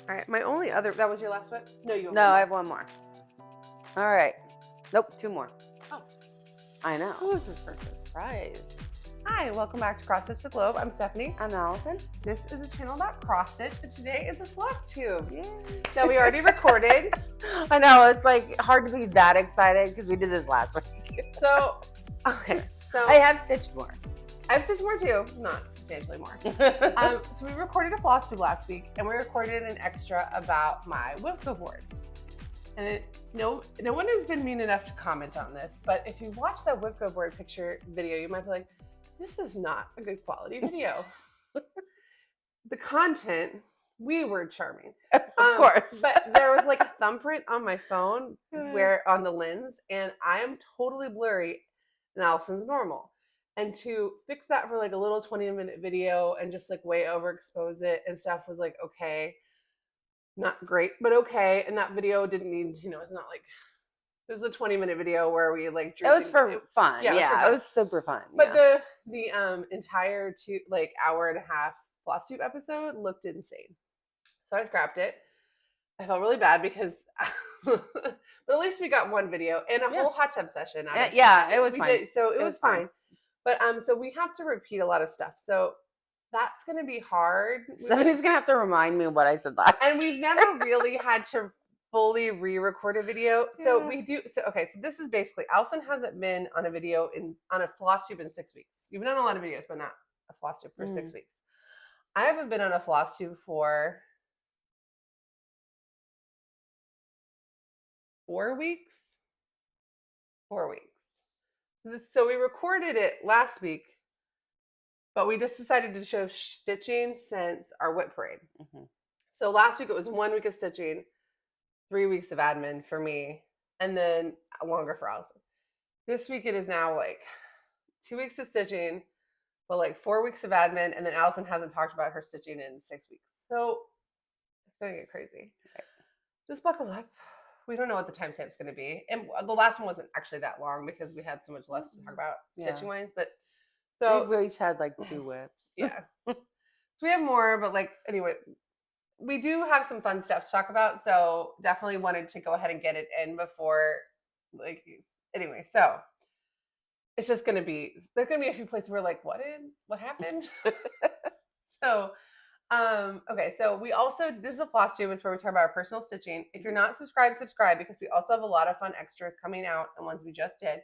All right, my only other, that was your last whip? No, you have No, one I more. have one more. All right. Nope, 2 more. Oh. I know. Who is this person? Surprise. Hi, welcome back to Cross Stitch the Globe. I'm Stephanie. I'm Allison. This is a channel about cross stitch, and today is a floss tube. Yay. Now we already recorded. I know, it's like hard to be that excited because we did this last week. So, okay. So I have stitched more. I've stitched more too, not substantially more. So we recorded a floss tube last week, and we recorded an extra about my whip board. And no one has been mean enough to comment on this, but if you watch that whip board picture video, you might be like, this is not a good quality video. The content, we were charming. Of course. But there was like a thumbprint on my phone where on the lens, and I am totally blurry and Allison's normal. And to fix that for like a little 20-minute video and just like way overexpose it and stuff was like, okay, not great, but okay. And that video didn't need, it's not like, it was a 20-minute video where we like drew It was for fun. Yeah, It was super fun. But the entire hour and a half Flosstube episode looked insane. So I scrapped it. I felt really bad because, but at least we got one video and a whole hot tub session. It was fine. So it was fine. But so we have to repeat a lot of stuff. So that's going to be hard. Somebody's going to have to remind me what I said last time. And we've never really had to fully re-record a video. So we do. So this is basically, Allison hasn't been on a video on a floss tube in 6 weeks. You've done a lot of videos, but not a floss tube for 6 weeks. I haven't been on a floss tube for 4 weeks. 4 weeks. So we recorded it last week, but we just decided to show stitching since our whip parade. So last week it was 1 week of stitching, 3 weeks of admin for me, and then longer for Allison. This week it is now like 2 weeks of stitching, but like 4 weeks of admin, and then Allison hasn't talked about her stitching in 6 weeks. So it's going to get crazy. Okay. Just buckle up. We don't know what the timestamp's going to be. And the last one wasn't actually that long because we had so much less to talk about stitching-wise. But so we each had like 2 whips. Yeah. So we have more, but like, anyway, we do have some fun stuff to talk about. So definitely wanted to go ahead and get it in before, anyway, so it's just going to be, there's going to be a few places where like, what happened? So, okay. So we also, this is a floss tube. It's where we talk about our personal stitching. If you're not subscribed, subscribe, because we also have a lot of fun extras coming out and ones we just did.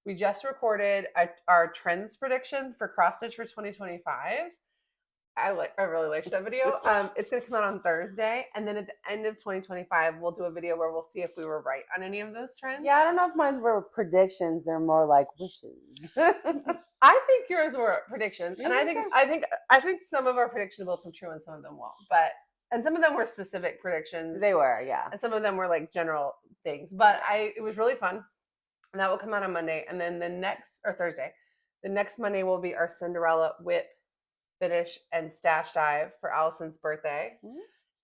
We just recorded our trends prediction for cross stitch for 2025. I really liked that video. It's going to come out on Thursday. And then at the end of 2025, we'll do a video where we'll see if we were right on any of those trends. Yeah, I don't know if mine were predictions. They're more like wishes. I think yours were predictions. And I think some of our predictions will come true and some of them won't. And some of them were specific predictions. They were, yeah. And some of them were like general things. But it was really fun. And that will come out on Monday. And then Thursday. The next Monday will be our Cinderella whip finish and stash dive for Allison's birthday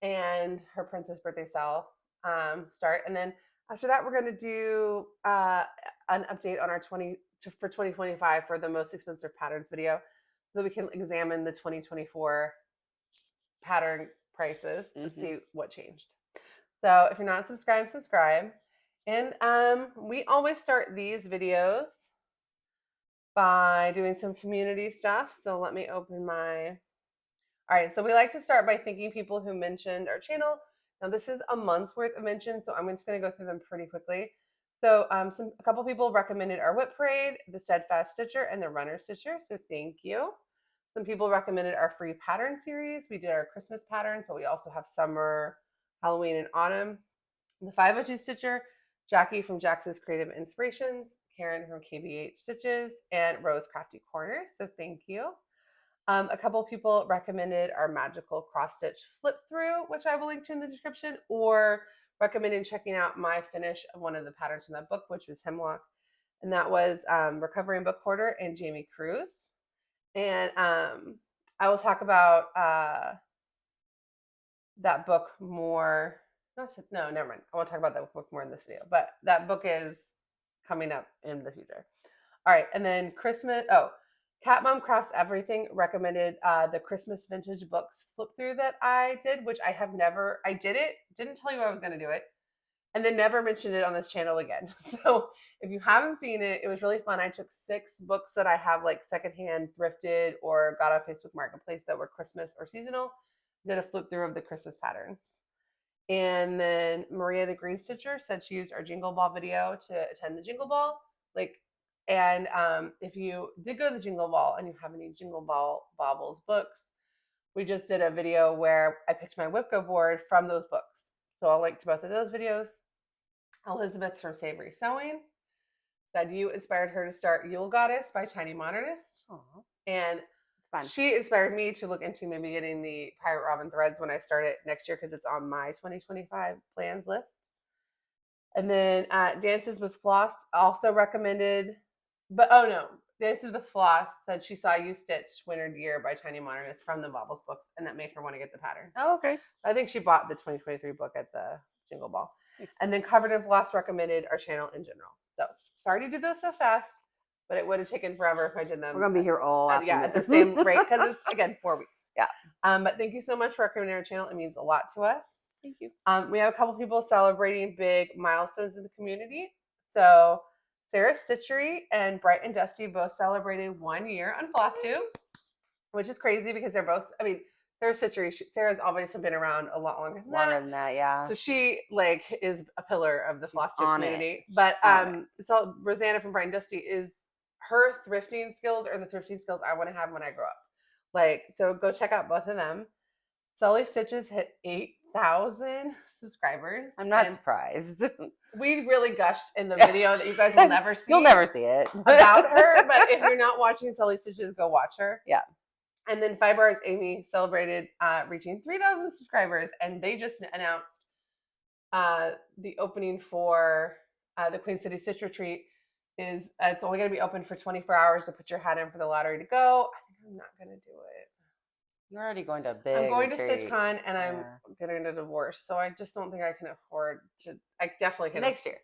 and her princess birthday sale start. And then after that, we're going to do an update on our 2025 for the most expensive patterns video, so that we can examine the 2024 pattern prices and see what changed. So if you're not subscribed, subscribe. And we always start these videos by doing some community stuff. So let me open all right. So we like to start by thanking people who mentioned our channel. Now this is a month's worth of mentions, so I'm just going to go through them pretty quickly. So a couple people recommended our whip parade, the steadfast stitcher, and the runner stitcher. So thank you. Some people recommended our free pattern series. We did our Christmas patterns, but we also have summer, Halloween, and autumn. The 502 stitcher, Jackie from Jax's Creative Inspirations, Karen from KBH Stitches, and Rose Crafty Corner. So thank you. A couple people recommended our magical cross stitch flip through, which I will link to in the description, or recommended checking out my finish of one of the patterns in that book, which was Hemlock. And that was Recovering Book Hoarder and Jamie Cruz. And I will talk about that book more. No, never mind. I won't talk about that book more in this video, but that book is coming up in the future. All right. And then Cat Mom Crafts Everything recommended the Christmas vintage books flip through that I did, which I have never. I did it, didn't tell you I was going to do it, and then never mentioned it on this channel again. So if you haven't seen it, it was really fun. I took 6 books that I have like secondhand thrifted or got off Facebook Marketplace that were Christmas or seasonal, did a flip through of the Christmas patterns. And then Maria the Green Stitcher said she used our Jingle Ball video to attend the Jingle Ball. And if you did go to the Jingle Ball and you have any Jingle Ball Baubles books, we just did a video where I picked my Whipco board from those books. So I'll link to both of those videos. Elizabeth from Savory Sewing said you inspired her to start Yule Goddess by Tiny Modernist. Aww. And Fun. she inspired me to look into maybe getting the Pirate Robin threads when I start it next year because it's on my 2025 plans list. And then Dances with Floss also recommended, but oh no, Dances with Floss said she saw you stitch Winter Gear by Tiny Modernist from the Baubles books, and that made her want to get the pattern. Oh, okay. I think she bought the 2023 book at the Jingle Ball. Nice. And then Covered in Floss recommended our channel in general. So sorry to do those so fast, but it would have taken forever if I did them. We're gonna be here all at the same rate because it's again 4 weeks. Yeah. But thank you so much for recommending our channel. It means a lot to us. Thank you. We have a couple people celebrating big milestones in the community. So Sarah Stitchery and Bright and Dusty both celebrated 1 year on Flosstube, which is crazy because they're both. I mean, Sarah Stitchery. Sarah's obviously been around a lot longer than that. Yeah. So she is a pillar of the Flosstube community. It. But so Rosanna from Bright and Dusty is her thrifting skills are the thrifting skills I want to have when I grow up. So go check out both of them. Sully Stitches hit 8,000 subscribers. I'm not surprised. We really gushed in the video that you guys will never see. You'll never see it. About her, but if you're not watching Sully Stitches, go watch her. Yeah. And then 5 Hours Amy celebrated reaching 3,000 subscribers, and they just announced the opening for the Queen City Stitch Retreat. It's only going to be open for 24 hours to put your hat in for the lottery to go. I think I'm not going to do it. You're already going to a big I'm going retreat. to StitchCon and I'm getting a divorce, so I just don't think I can afford to. I definitely can. Next year.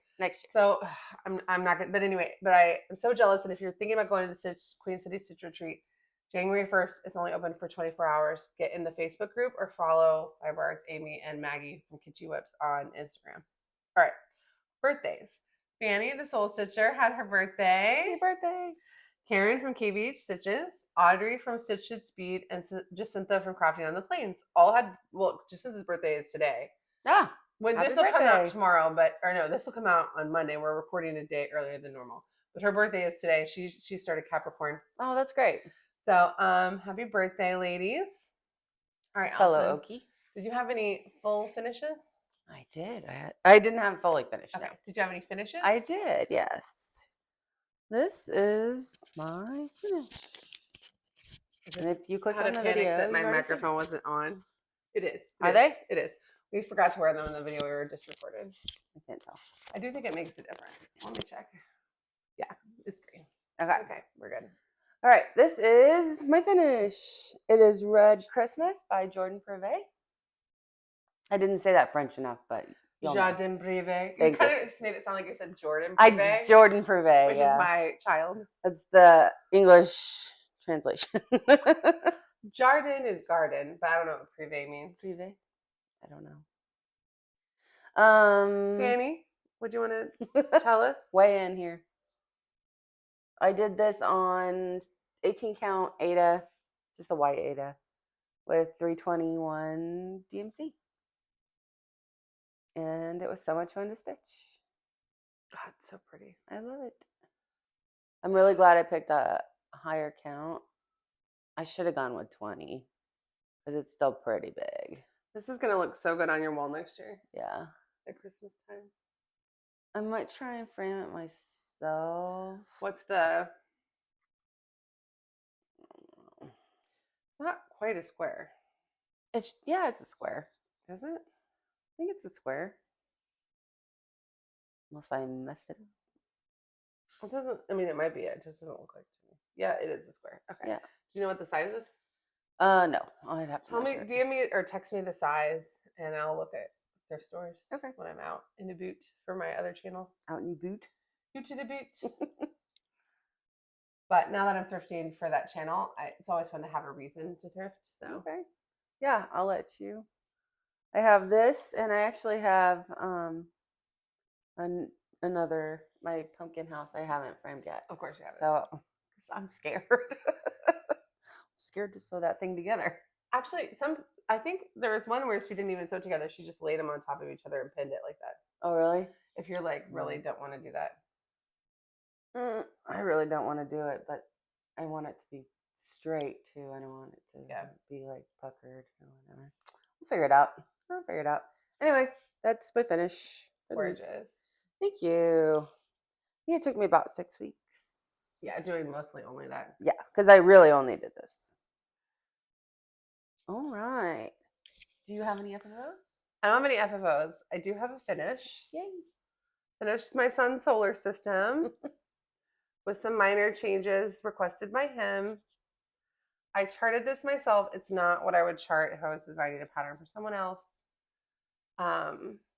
So I'm not gonna. But anyway, I'm so jealous. And if you're thinking about going to the Queen City Stitch Retreat, January 1st, it's only open for 24 hours. Get in the Facebook group or follow 5 Hours Amy and Maggie from Kitschy Whips on Instagram. All right, birthdays. Fanny the Soul Stitcher had her birthday. Happy birthday. Karen from KBH Stitches, Audrey from Stitch Should Speed, and Jacinta from Crafting on the Plains all had. Well, Jacinta's birthday is today. Ah, this will come out tomorrow, this will come out on Monday. We're recording a day earlier than normal, but her birthday is today. She started Capricorn. Oh, that's great. So, happy birthday, ladies! All right, hello, Allison, Oki. Did you have any full finishes? I did. I didn't have fully finished. Okay. No. Did you have any finishes? I did. Yes. This is my finish. And if you click on the video, that my microphone wasn't on. It is. Are they? It is. We forgot to wear them in the video we were just recorded. I can't tell. I do think it makes a difference. Let me check. Yeah, it's green. Okay, we're good. All right, this is my finish. It is Red Christmas by Jardin Prive. I didn't say that French enough, but Jardin Prive. You kind of made it sound like you said Jordan Prive. Jardin Prive, which is my child. That's the English translation. Jardin is garden, but I don't know what Prive means. Prive? I don't know. Fanny, what do you want to tell us? Weigh in here. I did this on 18 count Aida, just a white Aida, with 321 DMC. And it was so much fun to stitch. God, it's so pretty. I love it. I'm really glad I picked a higher count. I should have gone with 20 because it's still pretty big. This is going to look so good on your wall next year. Yeah. At Christmas time. I might try and frame it myself. What's the... Not quite a square. It's a square. Is it? I think it's a square. Unless I messed it up. It doesn't, I mean, it might be. It just doesn't look like to me. Yeah, it is a square. Okay. Yeah. Do you know what the size is? No. I'd have to Tell me, DM me or text me the size, and I'll look at thrift stores when I'm out in the boot for my other channel. Out in the boot? Boot to the boot. But now that I'm thrifting for that channel, it's always fun to have a reason to thrift. So Okay. Yeah, I'll let you. I have this, and I actually have another my pumpkin house I haven't framed yet. of course you have it. So 'cause I'm scared. Scared to sew that thing together. Actually, I think there was one where she didn't even sew together. She just laid them on top of each other and pinned it like that. Oh, really? If you're like really don't want to do that. I really don't want to do it, but I want it to be straight too. I don't want it to be like puckered or whatever. We'll figure it out. I'll figure it out. Anyway, that's my finish. Gorgeous. Thank you. Yeah, it took me about 6 weeks. Yeah, doing mostly only that. Yeah, because I really only did this. All right. Do you have any FFOs? I don't have any FFOs. I do have a finish. Yay. Finished my son's solar system with some minor changes requested by him. I charted this myself. It's not what I would chart if I was designing a pattern for someone else.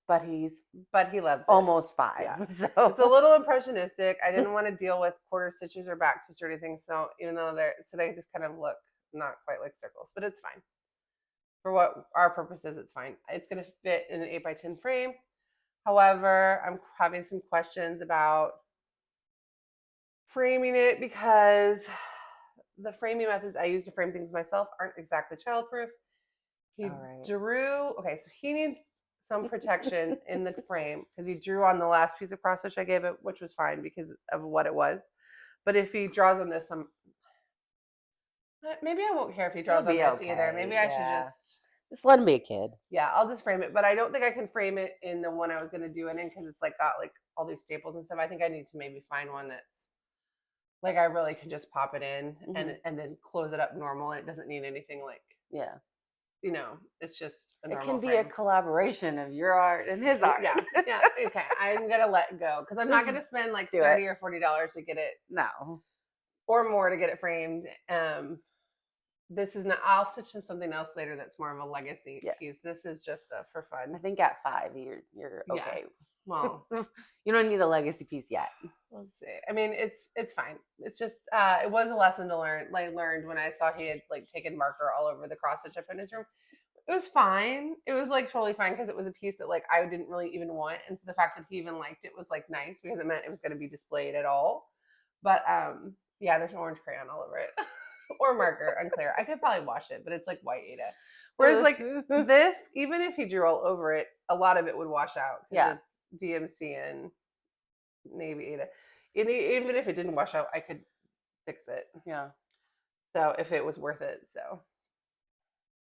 But he loves it. Almost 5. Yeah. So it's a little impressionistic. I didn't want to deal with quarter stitches or back stitch or anything. So even though they just kind of look not quite like circles, but it's fine. For what our purpose is, it's fine. It's going to fit in an 8x10 frame. However, I'm having some questions about framing it because the framing methods I use to frame things myself aren't exactly childproof. He drew, okay, so he needs some protection in the frame because he drew on the last piece of cross stitch I gave it, which was fine because of what it was. But if he draws on this, maybe I won't care if he draws on this either. Maybe I should just let him be a kid. Yeah, I'll just frame it. But I don't think I can frame it in the one I was going to do it in because it's like got like all these staples and stuff. I think I need to maybe find one that's like I really can just pop it in and then close it up normal, and it doesn't need anything like it's just a normal It can be frame. a collaboration of your art and his art. Yeah. Okay, I'm gonna let go because I'm not gonna spend like $30 or $40 to get it. No, or more to get it framed. This is not. I'll stitch him something else later that's more of a legacy piece. This is just for fun. I think at 5 you're okay. Yeah. Well, you don't need a legacy piece yet. We'll see. I mean, it's fine. It's just it was a lesson to learn. I learned when I saw he had like taken marker all over the cross stitch up in his room. It was fine. It was like totally fine because it was a piece that like I didn't really even want, and so the fact that he even liked it was like nice because it meant it was going to be displayed at all. But yeah, there's an orange crayon all over it. Or marker, unclear. I could probably wash it, but it's like white Ada. Whereas like this, even if he drew all over it, a lot of it would wash out because it's DMC and navy Ada. Even if it didn't wash out, I could fix it. Yeah. So if it was worth it. So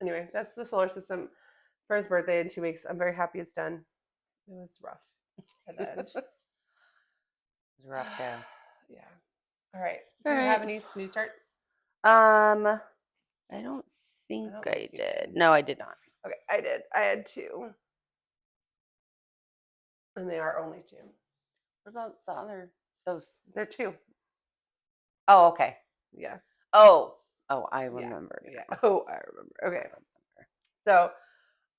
anyway, that's the solar system for his birthday in 2 weeks. I'm very happy it's done. It was rough at the end. It was rough there. Yeah. All right. Do you have any new starts? I don't think I did. No, I did not. Okay, I did. I had 2. And they are only 2. What about the other? Those? They're 2. Oh, okay. Yeah. Oh, I remember. Yeah. Oh, I remember. Okay. So,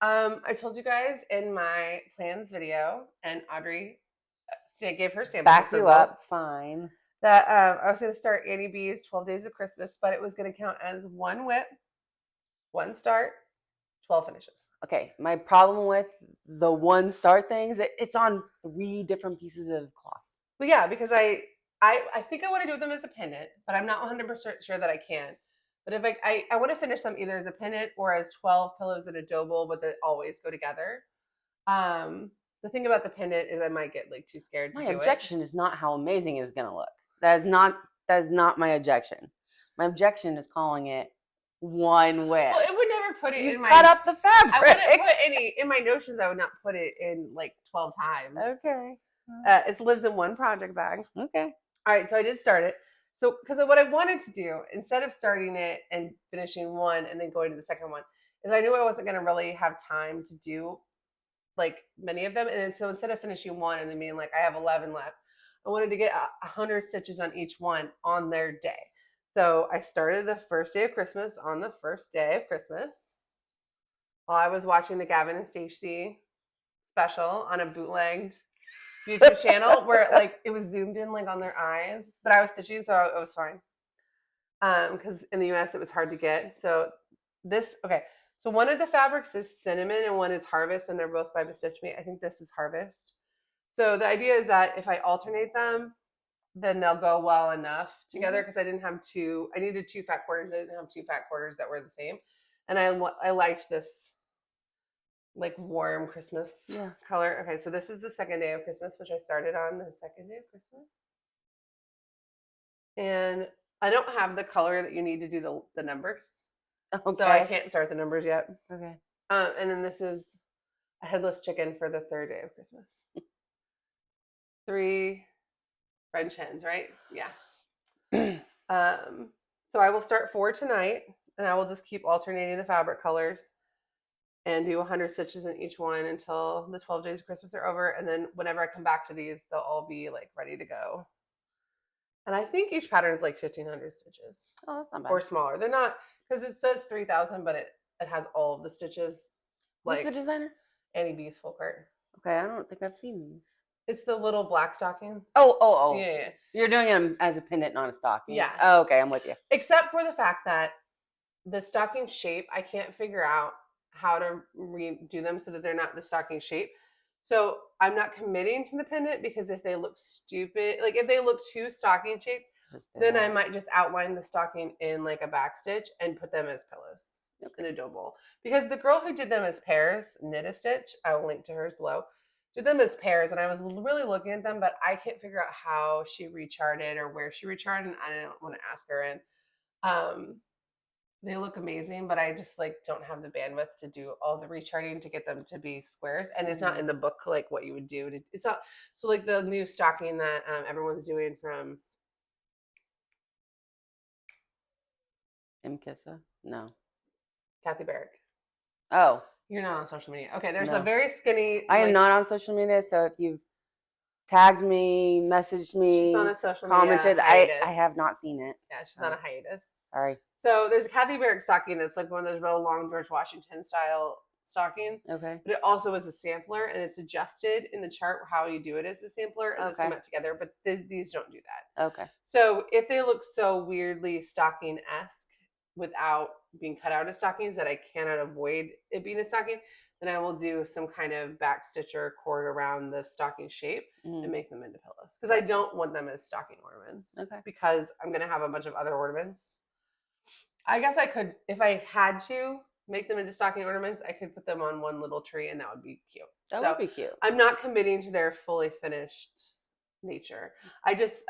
I told you guys in my plans video, and Audrey gave her sample. Back you up, fine. That I was going to start Annie B's 12 Days of Christmas, but it was going to count as 1 whip, 1 start, 12 finishes. Okay, my problem with the 1 start thing is it's on 3 different pieces of cloth. Well, yeah, because I think I want to do them as a pendant, but I'm not 100% sure that I can. But if I want to finish them either as a pendant or as 12 pillows in a double, but they always go together. The thing about the pendant is I might get like too scared to do it. My objection is not how amazing it's going to look. That is not my objection. My objection is calling it 1 whip. Well, it would never put it in my... cut up the fabric. I wouldn't put any... In my notions, I would not put it in like 12 times. Okay. It lives in 1 project bag. Okay. All right, so I did start it. So, because what I wanted to do, instead of starting it and finishing 1 and then going to the second one, is I knew I wasn't going to really have time to do like many of them. And so instead of finishing 1 and then being like, I have 11 left, I wanted to get 100 stitches on each one on their day. So I started the first day of Christmas on the first day of Christmas while I was watching the Gavin and Stacey special on a bootlegged YouTube channel where it was zoomed in like on their eyes, but I was stitching, so it was fine. because in the US it was hard to get. So okay. So one of the fabrics is cinnamon and one is harvest, and they're both by Stitch Me. I think this is harvest. So the idea is that if I alternate them, then they'll go well enough together because I didn't have two. I needed two fat quarters. I didn't have two fat quarters that were the same, and I liked this like warm Christmas color. Okay, so this is the second day of Christmas, which I started on the second day of Christmas, and I don't have the color that you need to do the numbers, so I can't start the numbers yet. Okay. And then this is a headless chicken for the third day of Christmas. 3 French hens, right? Yeah. So I will start 4 tonight, and I will just keep alternating the fabric colors and do 100 stitches in each one until the 12 days of Christmas are over. And then whenever I come back to these, they'll all be like ready to go. And I think each pattern is like 1,500 stitches. Oh, that's not bad. Or smaller. They're not, because it says 3,000, but it has all of the stitches. Who's the designer? Annie Beez full cart. Okay, I don't think I've seen these. It's the little black stockings. Oh. Yeah. You're doing them as a pendant, not a stocking. Yeah. Oh, okay, I'm with you. Except for the fact that the stocking shape, I can't figure out how to redo them so that they're not the stocking shape. So I'm not committing to the pendant because if they look stupid, like if they look too stocking shaped, then I might just outline the stocking in like a back stitch and put them as pillows in a dough bowl. Because the girl who did them as pairs, Knit a Stitch, I will link to hers below, did them as pairs, and I was really looking at them, but I can't figure out how she recharted or where she recharted, and I didn't want to ask her. And they look amazing, but I just like don't have the bandwidth to do all the recharting to get them to be squares, and it's not in the book like what you would do. It's not so like the new stocking that everyone's doing from Kissa? No. Kathy Barrick. Oh. You're not on social media. Okay, there's a very skinny. I am not on social media, so if you've tagged me, messaged me, she's on a social media commented, hiatus. I have not seen it. Yeah, she's on a hiatus. Sorry. So there's a Kathy Barrick stocking that's like one of those real long George Washington style stockings. Okay. But it also is a sampler, and it's adjusted in the chart how you do it as a sampler, and those come out together. But these don't do that. Okay. So if they look so weirdly stocking-esque without being cut out as stockings that I cannot avoid it being a stocking, then I will do some kind of back stitch or cord around the stocking shape and make them into pillows. Because I don't want them as stocking ornaments. Okay. Because I'm going to have a bunch of other ornaments. I guess I could, if I had to make them into stocking ornaments, I could put them on one little tree and that would be cute. That would be cute. I'm not committing to their fully finished nature. I just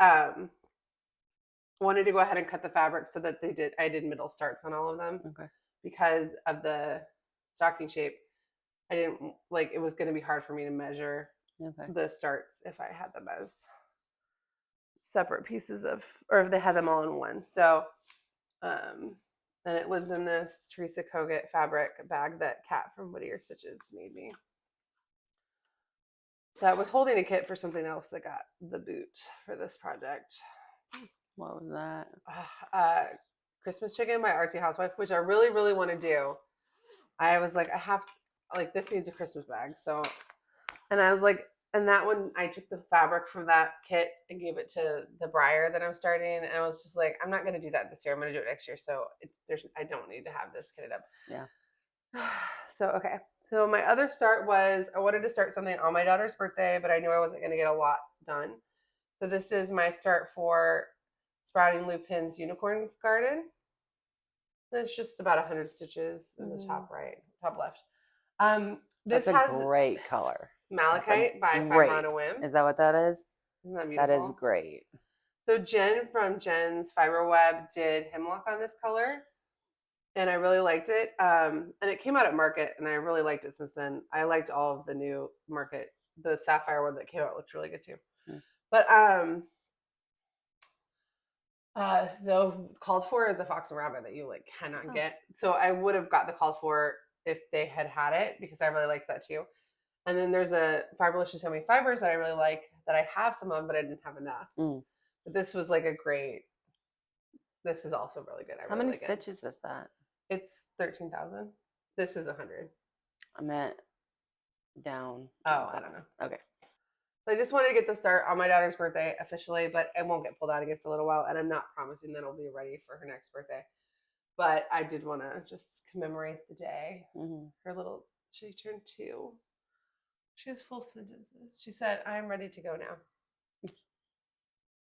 wanted to go ahead and cut the fabric so that I did middle starts on all of them. Okay. Because of the stocking shape. I didn't like, it was going to be hard for me to measure the starts if I had them as separate pieces or if they had them all in one. So, and it lives in this Teresa Kogut fabric bag that Kat from Whittier Stitches made me. That was holding a kit for something else that got the boot for this project. What was that? Christmas Chicken by Artsy Housewife, which I really, really want to do. I was like, this needs a Christmas bag. So, and I was like, and that one, I took the fabric from that kit and gave it to the Briar that I'm starting. And I was just like, I'm not going to do that this year. I'm going to do it next year. So I don't need to have this kitted up. Yeah. So, okay. So my other start was, I wanted to start something on my daughter's birthday, but I knew I wasn't going to get a lot done. So this is my start for Sprouting Lupine's Unicorn Garden. And it's just about 100 stitches in the top left. This has a great color. Malachite by Fiber on a Whim. Is that what that is? Isn't that beautiful? That is great. So Jen from Jen's Fiber Web did hemlock on this color, and I really liked it. And it came out at Market, and I really liked it since then. I liked all of the new Market. The sapphire one that came out looked really good too. But though called for is a fox and rabbit that you cannot get. So I would have got the called for if they had it because I really liked that too. And then there's a Fiberlicious Homemade Fibers that I really like that I have some of, but I didn't have enough. But this was this is also really good. How many stitches is that? It's 13,000. This is 100. I meant down. Oh, I don't know. Okay. So I just wanted to get the start on my daughter's birthday officially, but it won't get pulled out again for a little while, and I'm not promising that it'll be ready for her next birthday. But I did want to just commemorate the day. She turned 2. She has full sentences. She said, "I am ready to go now."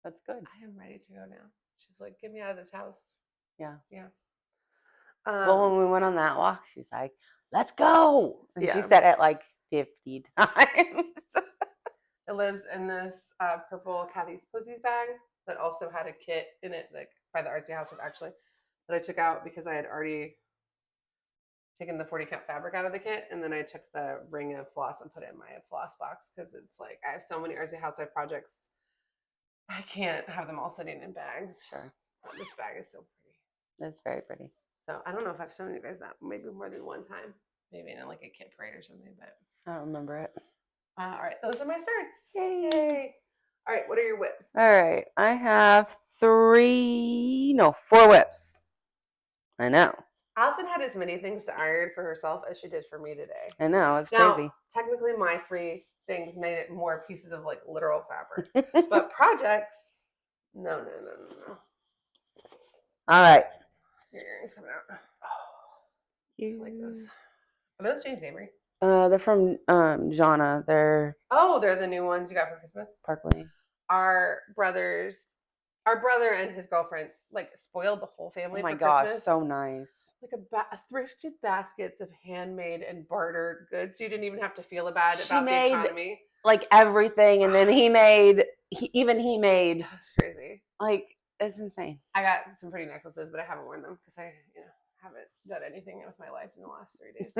That's good. I am ready to go now. She's like, "Get me out of this house." Yeah. Yeah. Well, when we went on that walk, she's like, "Let's go," and she Yeah. said it like 50 times. It lives in this purple Kathy's Posies bag that also had a kit in it, like by the Artsy Housewife actually, that I took out because I had already taken the 40 count fabric out of the kit, and then I took the ring of floss and put it in my floss box because it's like I have so many Artsy Housewife projects, I can't have them all sitting in bags. Sure. This bag is so pretty. It's very pretty. So I don't know if I've shown you guys that maybe more than one time, maybe in like a kit parade or something, but I don't remember it. all right, those are my starts. Yay. All right, what are your whips? All right, I have 4 whips. I know. Allison had as many things to iron for herself as she did for me today. I know, it's Now, crazy. technically, my 3 things made it more pieces of like literal fabric, but projects, no. All right. Your earrings coming out. I like those. Are those James Avery? They're from Jana. They're the new ones you got for Christmas. Park Lane. Our brother and his girlfriend like spoiled the whole family. Oh my for gosh, Christmas. so nice! Like a thrifted baskets of handmade and bartered goods, so you didn't even have to feel bad about the economy. Like everything, and then he made. That's crazy. Like it's insane. I got some pretty necklaces, but I haven't worn them because I haven't done anything with my life in the last 3 days.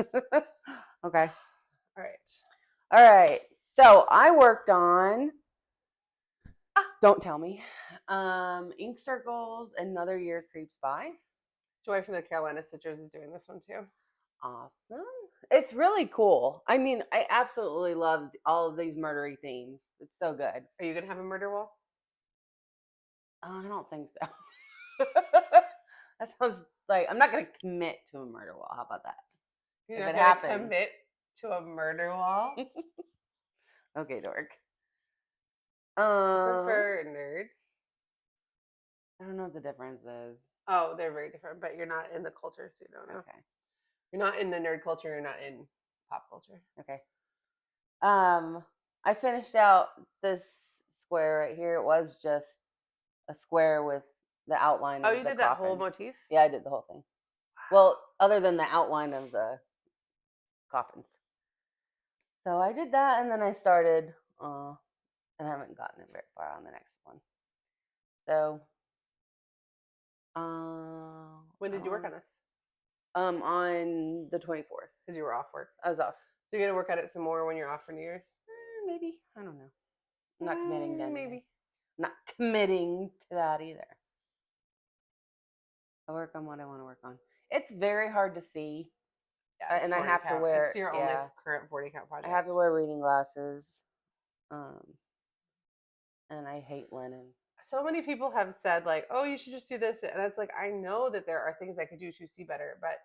Okay. All right. So I worked on. Don't tell me. Ink circles. Another year creeps by. Joy from the Carolina Stitchers is doing this one too. Awesome. It's really cool. I mean, I absolutely love all of these murdery themes. It's so good. Are you gonna have a murder wall? I don't think so. That sounds like I'm not gonna commit to a murder wall. How about that? You're not gonna commit to a murder wall? Okay, dork. Prefer nerd. I don't know what the difference is. Oh, they're very different, but you're not in the culture, so you don't know. Okay. You're not in the nerd culture, you're not in pop culture. Okay. I finished out this square right here. It was just a square with the outline of the you did that whole motif? Yeah, I did the whole thing. Well, other than the outline of the coffins. So I did that, and then I started, and I haven't gotten it very far on the next one. So, when did you work on this? On the 24th. Because you were off work. I was off. So you're gonna work at it some more when you're off for New Year's? Maybe. I don't know. I'm not committing to anything. Maybe. Not committing to that either. I work on what I want to work on. It's very hard to see. Yeah, and I have to wear. It's your only current 40 count project. I have to wear reading glasses. And I hate linen. So many people have said like, "Oh, you should just do this," and it's like I know that there are things I could do to see better, but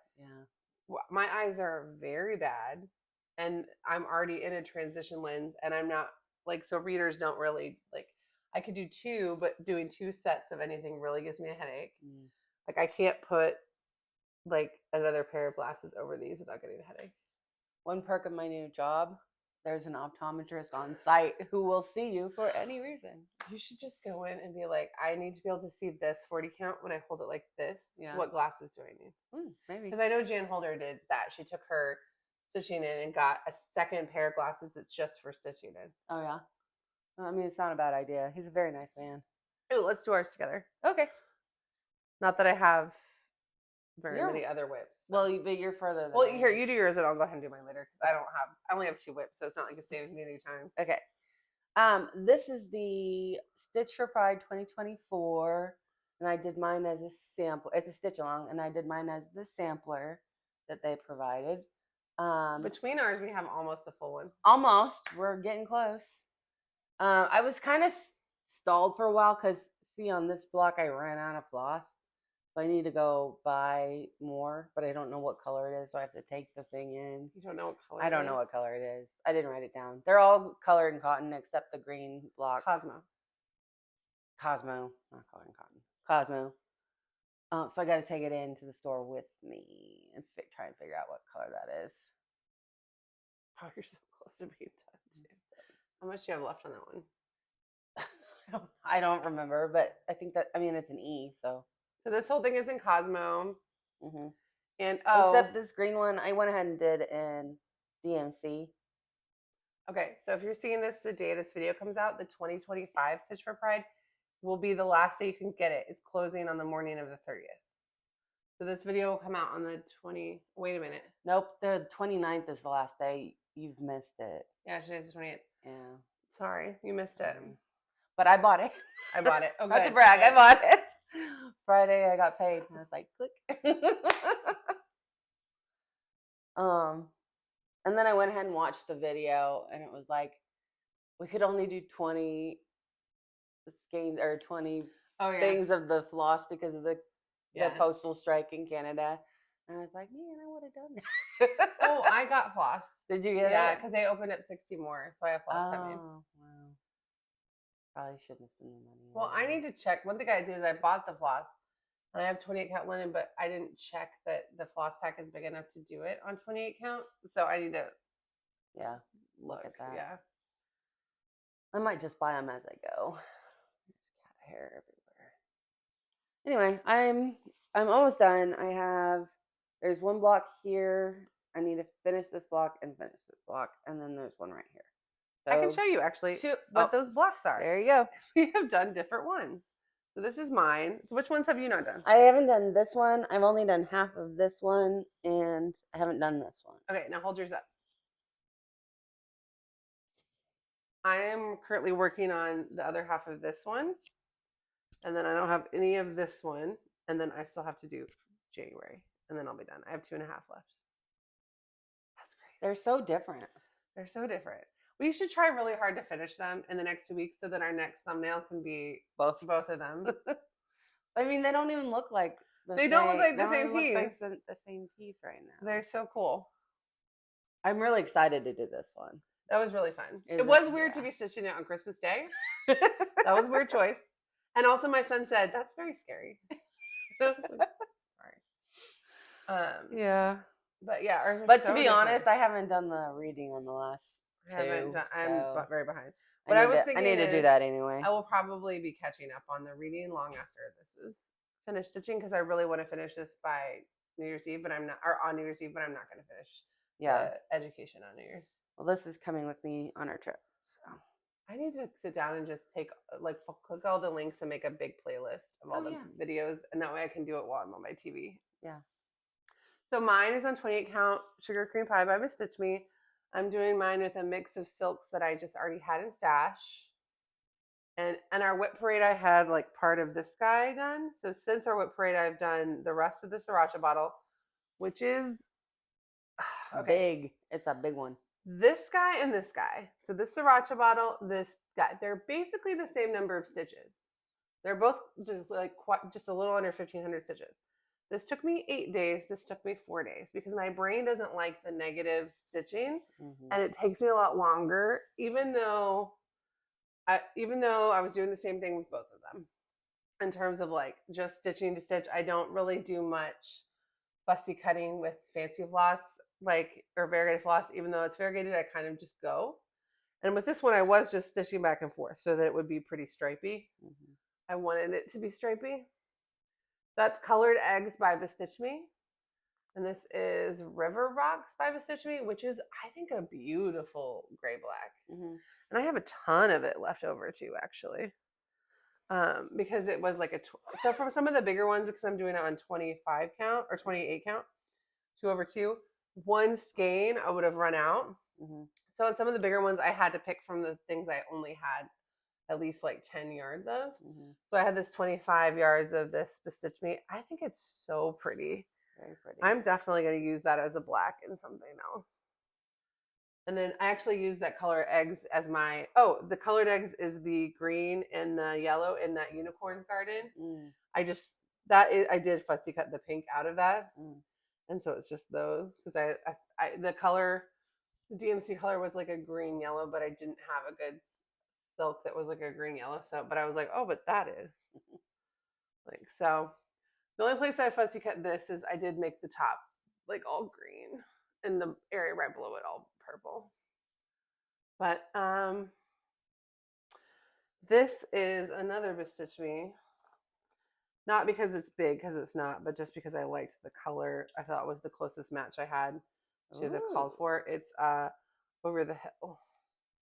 my eyes are very bad, and I'm already in a transition lens, and I'm not like so readers don't really like. I could do 2, but doing 2 sets of anything really gives me a headache. Like I can't put like another pair of glasses over these without getting a headache. One perk of my new job. There's an optometrist on site who will see you for any reason. You should just go in and be like, I need to be able to see this 40 count when I hold it like this. Yeah. What glasses do I need? Maybe. Because I know Jan Holder did that. She took her stitching in and got a second pair of glasses that's just for stitching in. Oh, yeah? I mean, it's not a bad idea. He's a very nice man. Oh, let's do ours together. Okay. Not that I have very many other whips. So. Well, but you're further than Well, here, you do yours and I'll go ahead and do mine later because I only have 2 whips, so it's not like it saves me any time. Okay. This is the Stitch for Pride 2024, and I did mine as a sample. It's a stitch along, and I did mine as the sampler that they provided. Between ours, we have almost a full one. Almost. We're getting close. I was kind of stalled for a while because, see, on this block, I ran out of floss. So I need to go buy more, but I don't know what color it is. So I have to take the thing in. You don't know what color I don't know what color it is. I didn't write it down. They're all colored in cotton except the green block. Cosmo. Not colored in cotton. Cosmo. So I got to take it into the store with me and try and figure out what color that is. Oh, you're so close to being done too. How much do you have left on that one? I don't remember, but I think that it's an E. So this whole thing is in Cosmo. mm-hmm. And except this green one, I went ahead and did in DMC. Okay, so if you're seeing this the day this video comes out, the 2025 Stitch for Pride will be the last day you can get it. It's closing on the morning of the 30th. So this video will come out on the 20. Wait a minute. Nope, the 29th is the last day. You've missed it. Yeah, today's the 28th. Yeah. Sorry, you missed it. But I bought it. I bought it. Oh, not good. to brag, I bought it. Friday I got paid. And I was like, click. And then I went ahead and watched the video, and it was like we could only do 20 skeins or 20 things of the floss because of the postal strike in Canada. And I was like, man, I would have done that. Oh, I got floss. Did you get it? Yeah, because they opened up 60 more, so I have floss coming. Oh, wow. Probably shouldn't spend the money. Well, I need to check. One thing I did is I bought the floss, and I have 28 count linen, but I didn't check that the floss pack is big enough to do it on 28 count. So I need to look at that. Yeah. I might just buy them as I go. There's cat hair everywhere. Anyway, I'm almost done. There's one block here. I need to finish this block and finish this block, and then there's one right here. So I can show you actually what those blocks are. There you go. We have done different ones. So this is mine. So which ones have you not done? I haven't done this one. I've only done half of this one, and I haven't done this one. Okay, now hold yours up. I am currently working on the other half of this one, and then I don't have any of this one, and then I still have to do January, and then I'll be done. I have 2.5 left. That's great. They're so different. They're so different. We should try really hard to finish them in the next 2 weeks so that our next thumbnail can be both of them. I mean, they don't even look like they don't look like the same piece. Like the same piece right now. They're so cool. I'm really excited to do this one. That was really fun. It was weird to be stitching it on Christmas Day. That was a weird choice. And also my son said, that's very scary. I was like, sorry. Yeah. But yeah. But to be honest, I haven't done the reading on the last two. I'm very behind. But I need to do that anyway. I will probably be catching up on the reading long after this is finished stitching because I really want to finish this by New Year's Eve, but I'm not, or on New Year's Eve, but I'm not going to finish the education on New Year's. Well, this is coming with me on our trip, so I need to sit down and just click all the links and make a big playlist of all the videos, and that way I can do it while I'm on my TV. Yeah. So mine is on 28 count sugar cream pie by Stitch Me. I'm doing mine with a mix of silks that I just already had in stash. And our whip parade, I had like part of this guy done. So since our whip parade, I've done the rest of the sriracha bottle, which is big. It's a big one. This guy and this guy. So this sriracha bottle, this guy, they're basically the same number of stitches. They're both just a little under 1,500 stitches. This took me 8 days. This took me 4 days because my brain doesn't like the negative stitching, and it takes me a lot longer. Even though I was doing the same thing with both of them, in terms of like just stitching to stitch. I don't really do much fussy cutting with fancy floss, or variegated floss. Even though it's variegated, I kind of just go. And with this one, I was just stitching back and forth so that it would be pretty stripy. I wanted it to be stripy. That's Colored Eggs by Stitch Me. And this is River Rocks by Stitch Me, which is, I think, a beautiful gray-black. And I have a ton of it left over, too, actually. Because it was like so from some of the bigger ones, because I'm doing it on 25 count or 28 count, 2/2, one skein I would have run out. So on some of the bigger ones, I had to pick from the things I only had at least like 10 yards of. So I had this 25 yards of this Stitch Me. I think it's so pretty. Very pretty. I'm definitely going to use that as a black and something else. And then I actually use that Colored Eggs as my, the Colored Eggs is the green and the yellow in that Unicorn's Garden. I just that is, I did fussy cut the pink out of that, Mm. and so it's just those because the color, the DMC color was like a green yellow, but I didn't have a good silk that was like a green yellow. So, but I was like, oh, but that is like so. The only place I fussy cut this is I did make the top like all green and the area right below it all purple. But this is another Bestitch Me. Not because it's big, because it's not, but just because I liked the color. I thought it was the closest match I had to the called for. It's Over the Hill.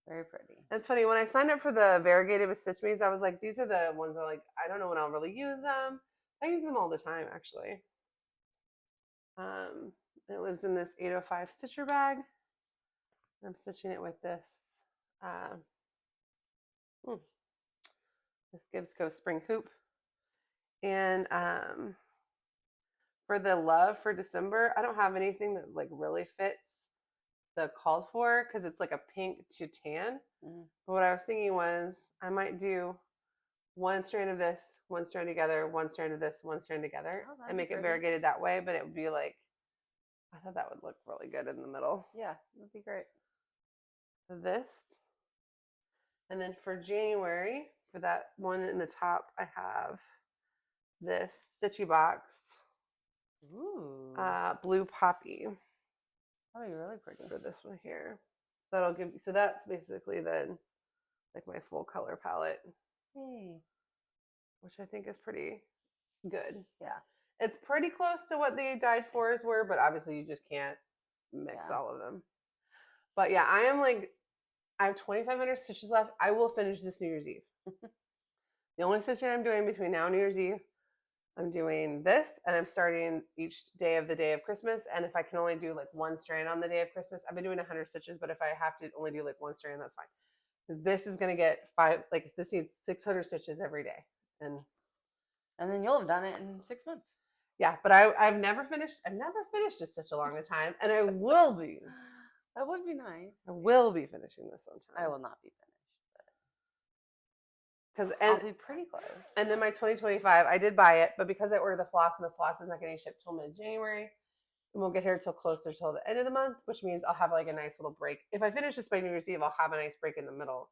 Very pretty. It's funny, when I signed up for the Variegated with Stitch Me's, I was like, these are the ones that I don't know when I'll really use them. I use them all the time, actually. It lives in this 805 stitcher bag. I'm stitching it with this this Gibbs Co spring hoop. And for the love for December, I don't have anything that like really fits the called for because it's like a pink to tan. But what I was thinking was I might do one strand of this, one strand together, one strand of this, one strand together, and make it variegated that way. But it would be like, I thought that would look really good in the middle. Yeah, that'd be great. This. And then for January, for that one in the top, I have this Stitchy box. Ooh. Blue Poppy. That'd be really pretty. For this one here. That'll give you, so that's basically then like my full color palette. Hey. Which I think is pretty good. Yeah. It's pretty close to what the dyed fours were, but obviously you just can't mix all of them. But yeah, I have 2,500 stitches left. I will finish this New Year's Eve. The only stitching I'm doing between now and New Year's Eve, I'm doing this, and I'm starting each day of Christmas. And if I can only do like one strand on the day of Christmas, I've been doing 100 stitches, but if I have to only do like one strand, that's fine. Because this is going to get this needs 600 stitches every day. And then you'll have done it in 6 months. Yeah, but I've never finished a stitch along a time, and I will be. That would be nice. I will be finishing this on time. I will not be finished, I'll be pretty close. And then my 2025, I did buy it, but because I ordered the floss, and the floss is not getting shipped till mid-January, and won't get here till closer till the end of the month, which means I'll have like a nice little break. If I finish this by New Year's Eve, I'll have a nice break in the middle,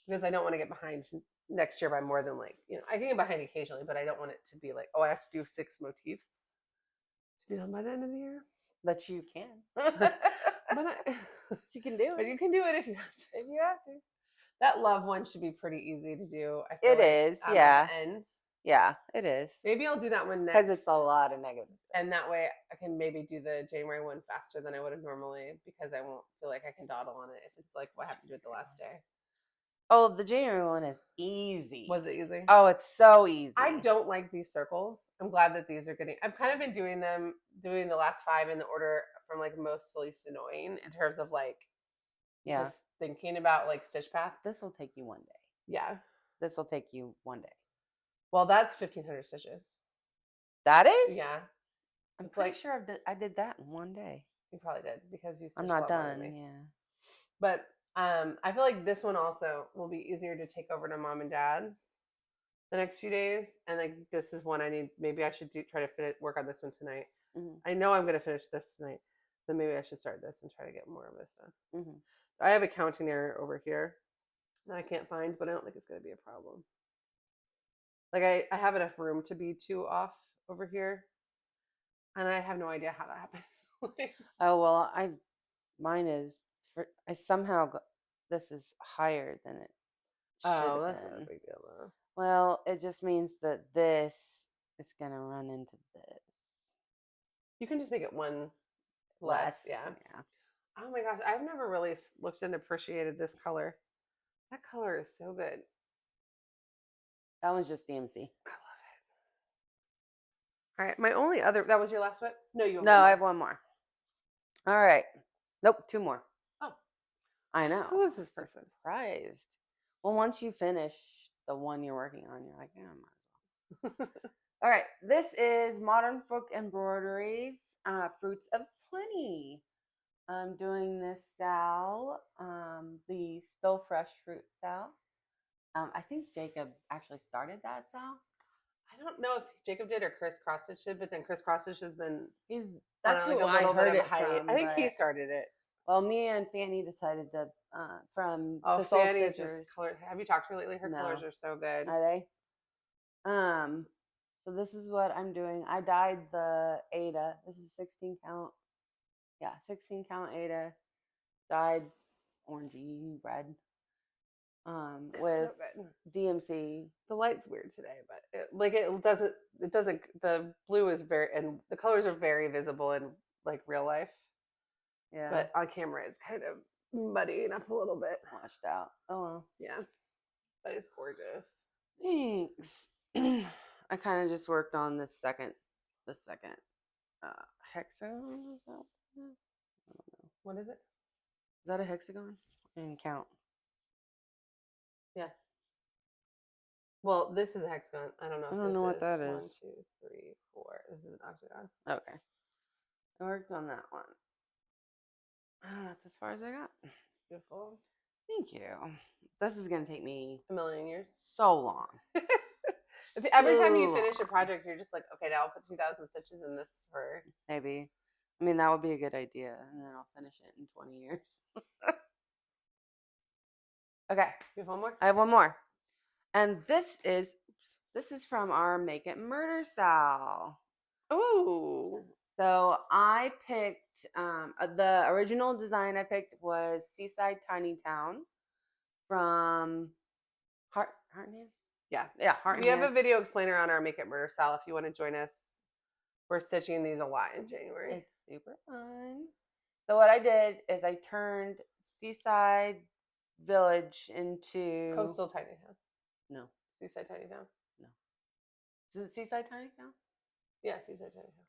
because I don't want to get behind next year by more than I can get behind occasionally, but I don't want it to be like, oh, I have to do 6 motifs to be done by the end of the year. But you can. But you can do it. But you can do it if you have to. If you have to. That love one should be pretty easy to do. I feel it is, yeah. End. Yeah, it is. Maybe I'll do that one next. Because it's a lot of negative. And that way I can maybe do the January one faster than I would have normally, because I won't feel like I can dawdle on it if it's like what I have to do it the last day. Oh, the January one is easy. Was it easy? Oh, it's so easy. I don't like these circles. I'm glad that these are getting. I've kind of been doing the last 5 in the order from like most to least annoying in terms of like just thinking about like stitch path. This will take you one day. Yeah. This will take you one day. Well, that's 1,500 stitches. That is? Yeah. I'm pretty sure I did that in one day. You probably did because you. I'm not done. Yeah. But I feel like this one also will be easier to take over to mom and dad's the next few days, and like this is one I need. Maybe I should try to work on this one tonight. Mm-hmm. I know I'm going to finish this tonight, then maybe I should start this and try to get more of this done. Mm-hmm. I have a counting error over here that I can't find, but I don't think it's going to be a problem. Like I have enough room to be 2 off over here, and I have no idea how that happened. Oh well, mine is. I somehow got, this is higher than it should have been. That's not a big deal though. Well, it just means that this is going to run into this. You can just make it one less. Yeah. Oh my gosh, I've never really looked and appreciated this color. That color is so good. That one's just DMC. I love it. All right, my only other, that was your last whip? No, you have No, I have one more. All right. Nope, 2 more. Oh. I know. Who is this person? Surprised. Well, once you finish the one you're working on, you're like, yeah, I might as well. All right. This is Modern Folk Embroideries, Fruits of Plenty. I'm doing this Sal, the Still Fresh Fruit Sal. I think Jacob actually started that Sal. I I don't know if Jacob did or Chris Cross-Stitch did, but then Chris Cross-Stitch has been That's on, like, who a I little heard bit of it a hiatus. from. I think he but- started it. Well, me and Fanny decided to from Oh, the Soul Fanny is Stitchers. just color. Have you talked to her lately? Her No. colors are so good. Are they? So this is what I'm doing. I dyed the Ada. This is 16 count. Yeah, 16 count Ada. Dyed orangey red. With So good. DMC. The light's weird today, but it doesn't. The blue is very, and the colors are very visible in like real life. Yeah. But on camera, it's kind of muddying up a little bit. Washed out. Oh well. Yeah, but it's gorgeous. Thanks. I kind of just worked on the second hexagon. Is that what it is? I don't know. What is it? Is that a hexagon? I didn't count. Yeah. Well, this is a hexagon. I don't know. I don't know what that is. 1, 2, 3, 4. This is an octagon. Okay. I worked on that one. That's as far as I got. Beautiful. Thank you. This is going to take me A million years. so long. Every time you So finish a long. project, you're just like, okay, now I'll put 2,000 stitches in this for. Maybe. I mean, that would be a good idea. And then I'll finish it in 20 years. Okay. You have one more? I have one more. And this is from our Make It Murder Sal. Ooh. So I picked the original design I picked was Seaside Tiny Town from Heartland. Yeah, Heartland. We have a video explainer on our Make It Murder Sal if you want to join us. We're stitching these a lot in January. It's super fun. So what I did is I turned Seaside Village into Coastal Tiny Town. No. Seaside Tiny Town. No. Is it Seaside Tiny Town? Yeah, Seaside Tiny Town.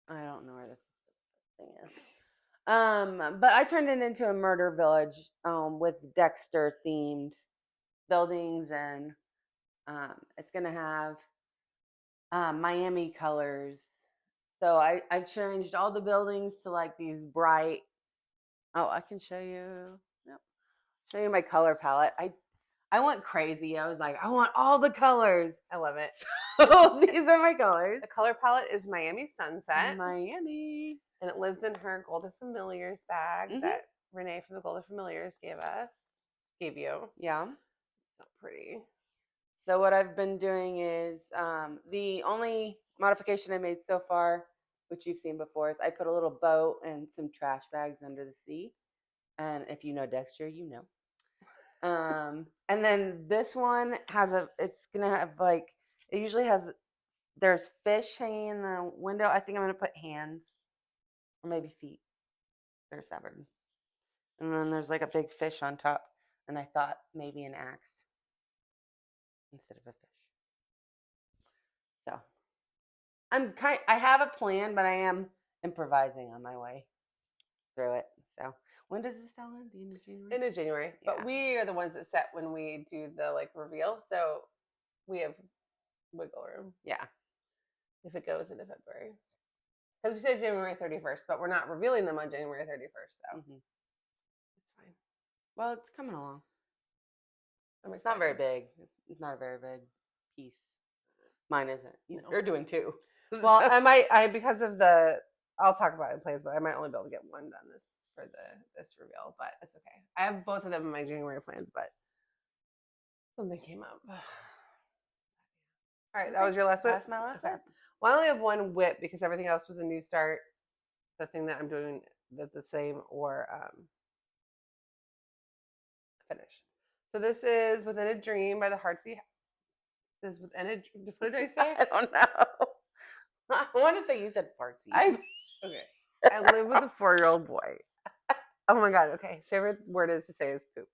I don't know where the thing is. But I turned it into a murder village with Dexter themed buildings, and it's gonna have Miami colors. So I've changed all the buildings to like these bright. Oh, I can show you. Yep. Show you my color palette. I went crazy. I was like, I want all the colors. I love it. So these are my colors. The color palette is Miami Sunset. Miami. And it lives in her Golden Familiars bag that Renee from the Golden Familiars gave you. Yeah. So pretty. So what I've been doing is the only modification I made so far, which you've seen before, is I put a little boat and some trash bags under the sea. And if you know Dexter, you know. And then this one it's gonna have like, it usually has, there's fish hanging in the window. I think I'm gonna put hands or maybe feet that are severed. And then there's like a big fish on top. And I thought maybe an axe instead of a fish. So I have a plan, but I am improvising on my way through it. So when does this sell in? The end of January? End of January. Yeah. But we are the ones that set when we do the like reveal. So we have wiggle room. Yeah. If it goes into February. Because we said January 31st, but we're not revealing them on January 31st. So it's fine. Well, it's coming along. It's not very big. It's not a very big piece. Mine isn't. No. You're doing two. Well, because of I'll talk about it in plans, but I might only be able to get one done for this reveal, but it's okay. I have both of them in my January plans, but something came up. All right, that was your last whip? That's my last whip. Well, I only have one whip because everything else was a new start. The thing that I'm doing that's the same or finish. So this is Within a Dream by the Artsy. This is Within a Dream. What did I say? I don't know. I want to say you said fartsy. Okay. I live with a 4-year-old boy. Oh my god. Okay. His favorite word is to say is poop.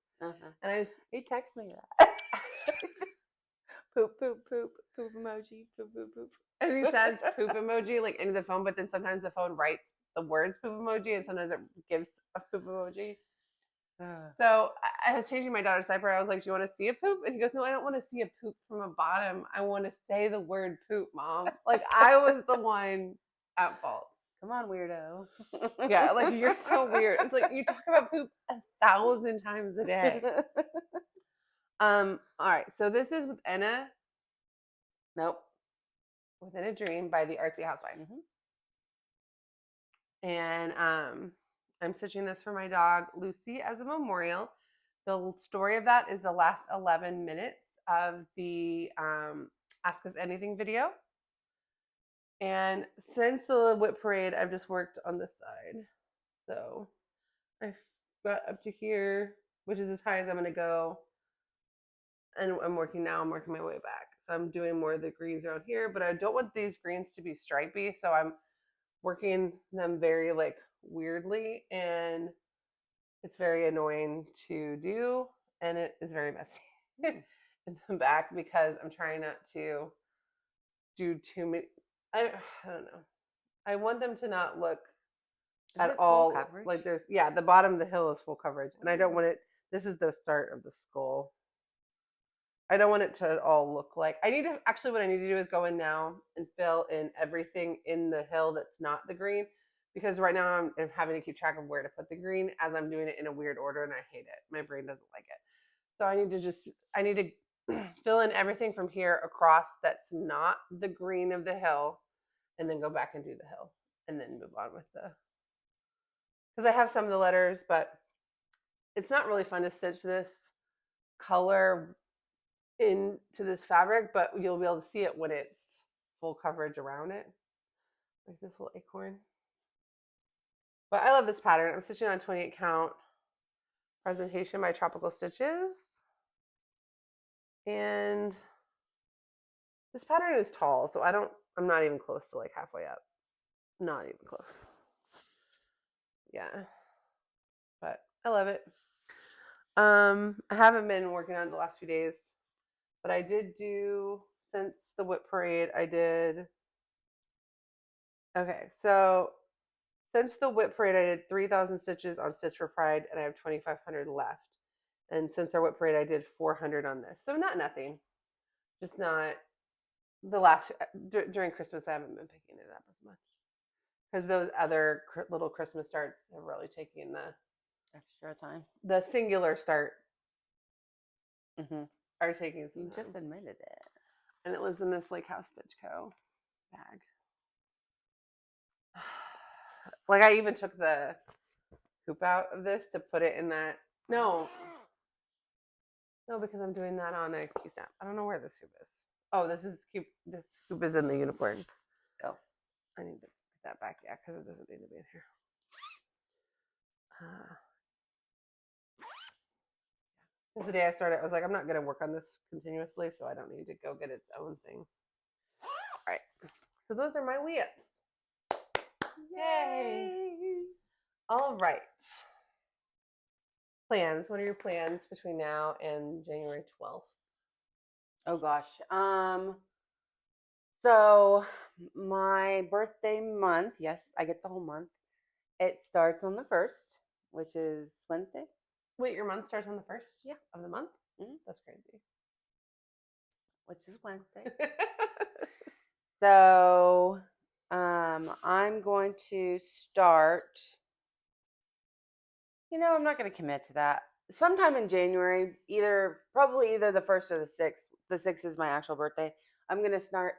And he texts me that. Poop, poop, poop, poop emoji, poop, poop, poop. And he says poop emoji like into the phone, but then sometimes the phone writes the words poop emoji, and sometimes it gives a poop emoji. So I was changing my daughter's diaper. I was like, "Do you want to see a poop?" And he goes, "No, I don't want to see a poop from a bottom. I want to say the word poop, Mom." Like I was the one at fault. Come on, weirdo. Yeah, like you're so weird. It's like you talk about poop 1,000 times a day. All right. So this is with Enna. Nope. Within a Dream by the Artsy Housewife. And I'm stitching this for my dog Lucy as a memorial. The story of that is the last 11 minutes of the Ask Us Anything video. And since the whip parade, I've just worked on this side. So I got up to here, which is as high as I'm going to go. And I'm working now. I'm working my way back. So I'm doing more of the greens around here, but I don't want these greens to be stripy. So I'm working them very like weirdly, and it's very annoying to do, and it is very messy in the back because I'm trying not to do too many. I don't know. I want them to not look at all coverage? like there's the bottom of the hill is full coverage, and I don't want it. This is the start of the skull. I don't want it to all look like. I need to actually. What I need to do is go in now and fill in everything in the hill that's not the green, because right now I'm having to keep track of where to put the green as I'm doing it in a weird order, and I hate it. My brain doesn't like it. So I need to fill in everything from here across that's not the green of the hill, and then go back and do the hill, and then move on with the. Because I have some of the letters, but it's not really fun to stitch this color into this fabric, but you'll be able to see it when it's full coverage around it, like this little acorn. But I love this pattern. I'm stitching on 28 count Presentation by Tropical Stitches, and this pattern is tall, so I'm not even close to like halfway up, not even close. Yeah, but I love it. I haven't been working on it the last few days, but I did do, since the whip parade, so since the whip parade, I did 3,000 stitches on Stitch for Pride, and I have 2,500 left. And since our whip parade, I did 400 on this. So not nothing, just not the last, during Christmas, I haven't been picking it up as much. Because those other little Christmas starts have really taken the extra time. The singular start are taking some You time. just admitted it. And it lives in this Lake House Stitch Co. bag. Like I even took the hoop out of this to put it in that. No, because I'm doing that on a Q-snap. I don't know where this hoop is. Oh, this hoop is in the unicorn. Oh, I need to put that back, because it doesn't need to be in here. This is the day I started. I was like, I'm not going to work on this continuously, so I don't need to go get its own thing. All right. So those are my whips. Yay! All right. Plans. What are your plans between now and January 12th? Oh gosh. So my birthday month, yes, I get the whole month. It starts on the 1st, which is Wednesday. Wait, your month starts on the 1st? Yeah. Of the month? Mm-hmm. That's crazy. Which is Wednesday. So I'm going to start. I'm not going to commit to that. Sometime in January, probably either the 1st or the 6th. The 6th is my actual birthday. I'm going to start.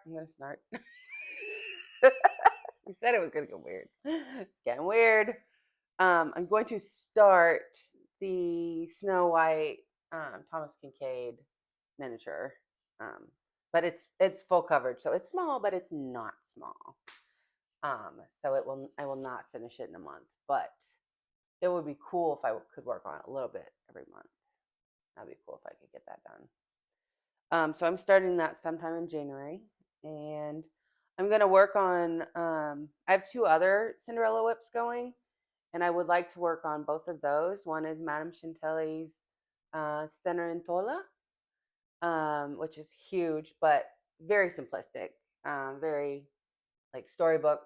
You said it was going to go weird. It's getting weird. I'm going to start the Snow White Thomas Kincaid miniature. But it's full coverage, so it's small, but it's not small. So I will not finish it in a month, but it would be cool if I could work on it a little bit every month. That'd be cool if I could get that done. So I'm starting that sometime in January, and I'm going to work on, I have 2 other Cinderella whips going, and I would like to work on both of those. One is Madame Chantilly's Cenerentola, which is huge, but very simplistic, very like storybook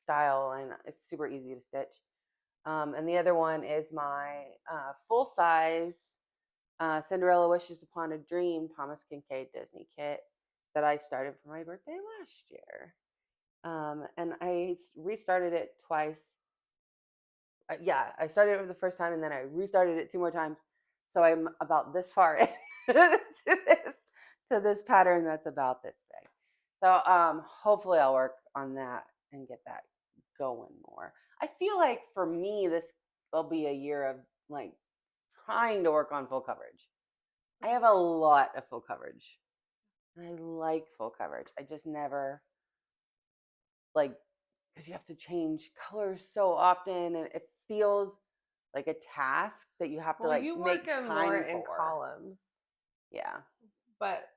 style, and it's super easy to stitch. And the other one is my full-size Cinderella Wishes Upon a Dream Thomas Kincaid Disney kit that I started for my birthday last year. And I restarted it twice. I started it the first time, and then I restarted it 2 more times. So I'm about this far in to this pattern that's about this big. So hopefully I'll work on that and get that going more. I feel like for me this will be a year of like trying to work on full coverage. I have a lot of full coverage. And I like full coverage. I just never like because you have to change colors so often and it feels like a task that you have to Well, like you make work them more time in for. columns, Yeah. but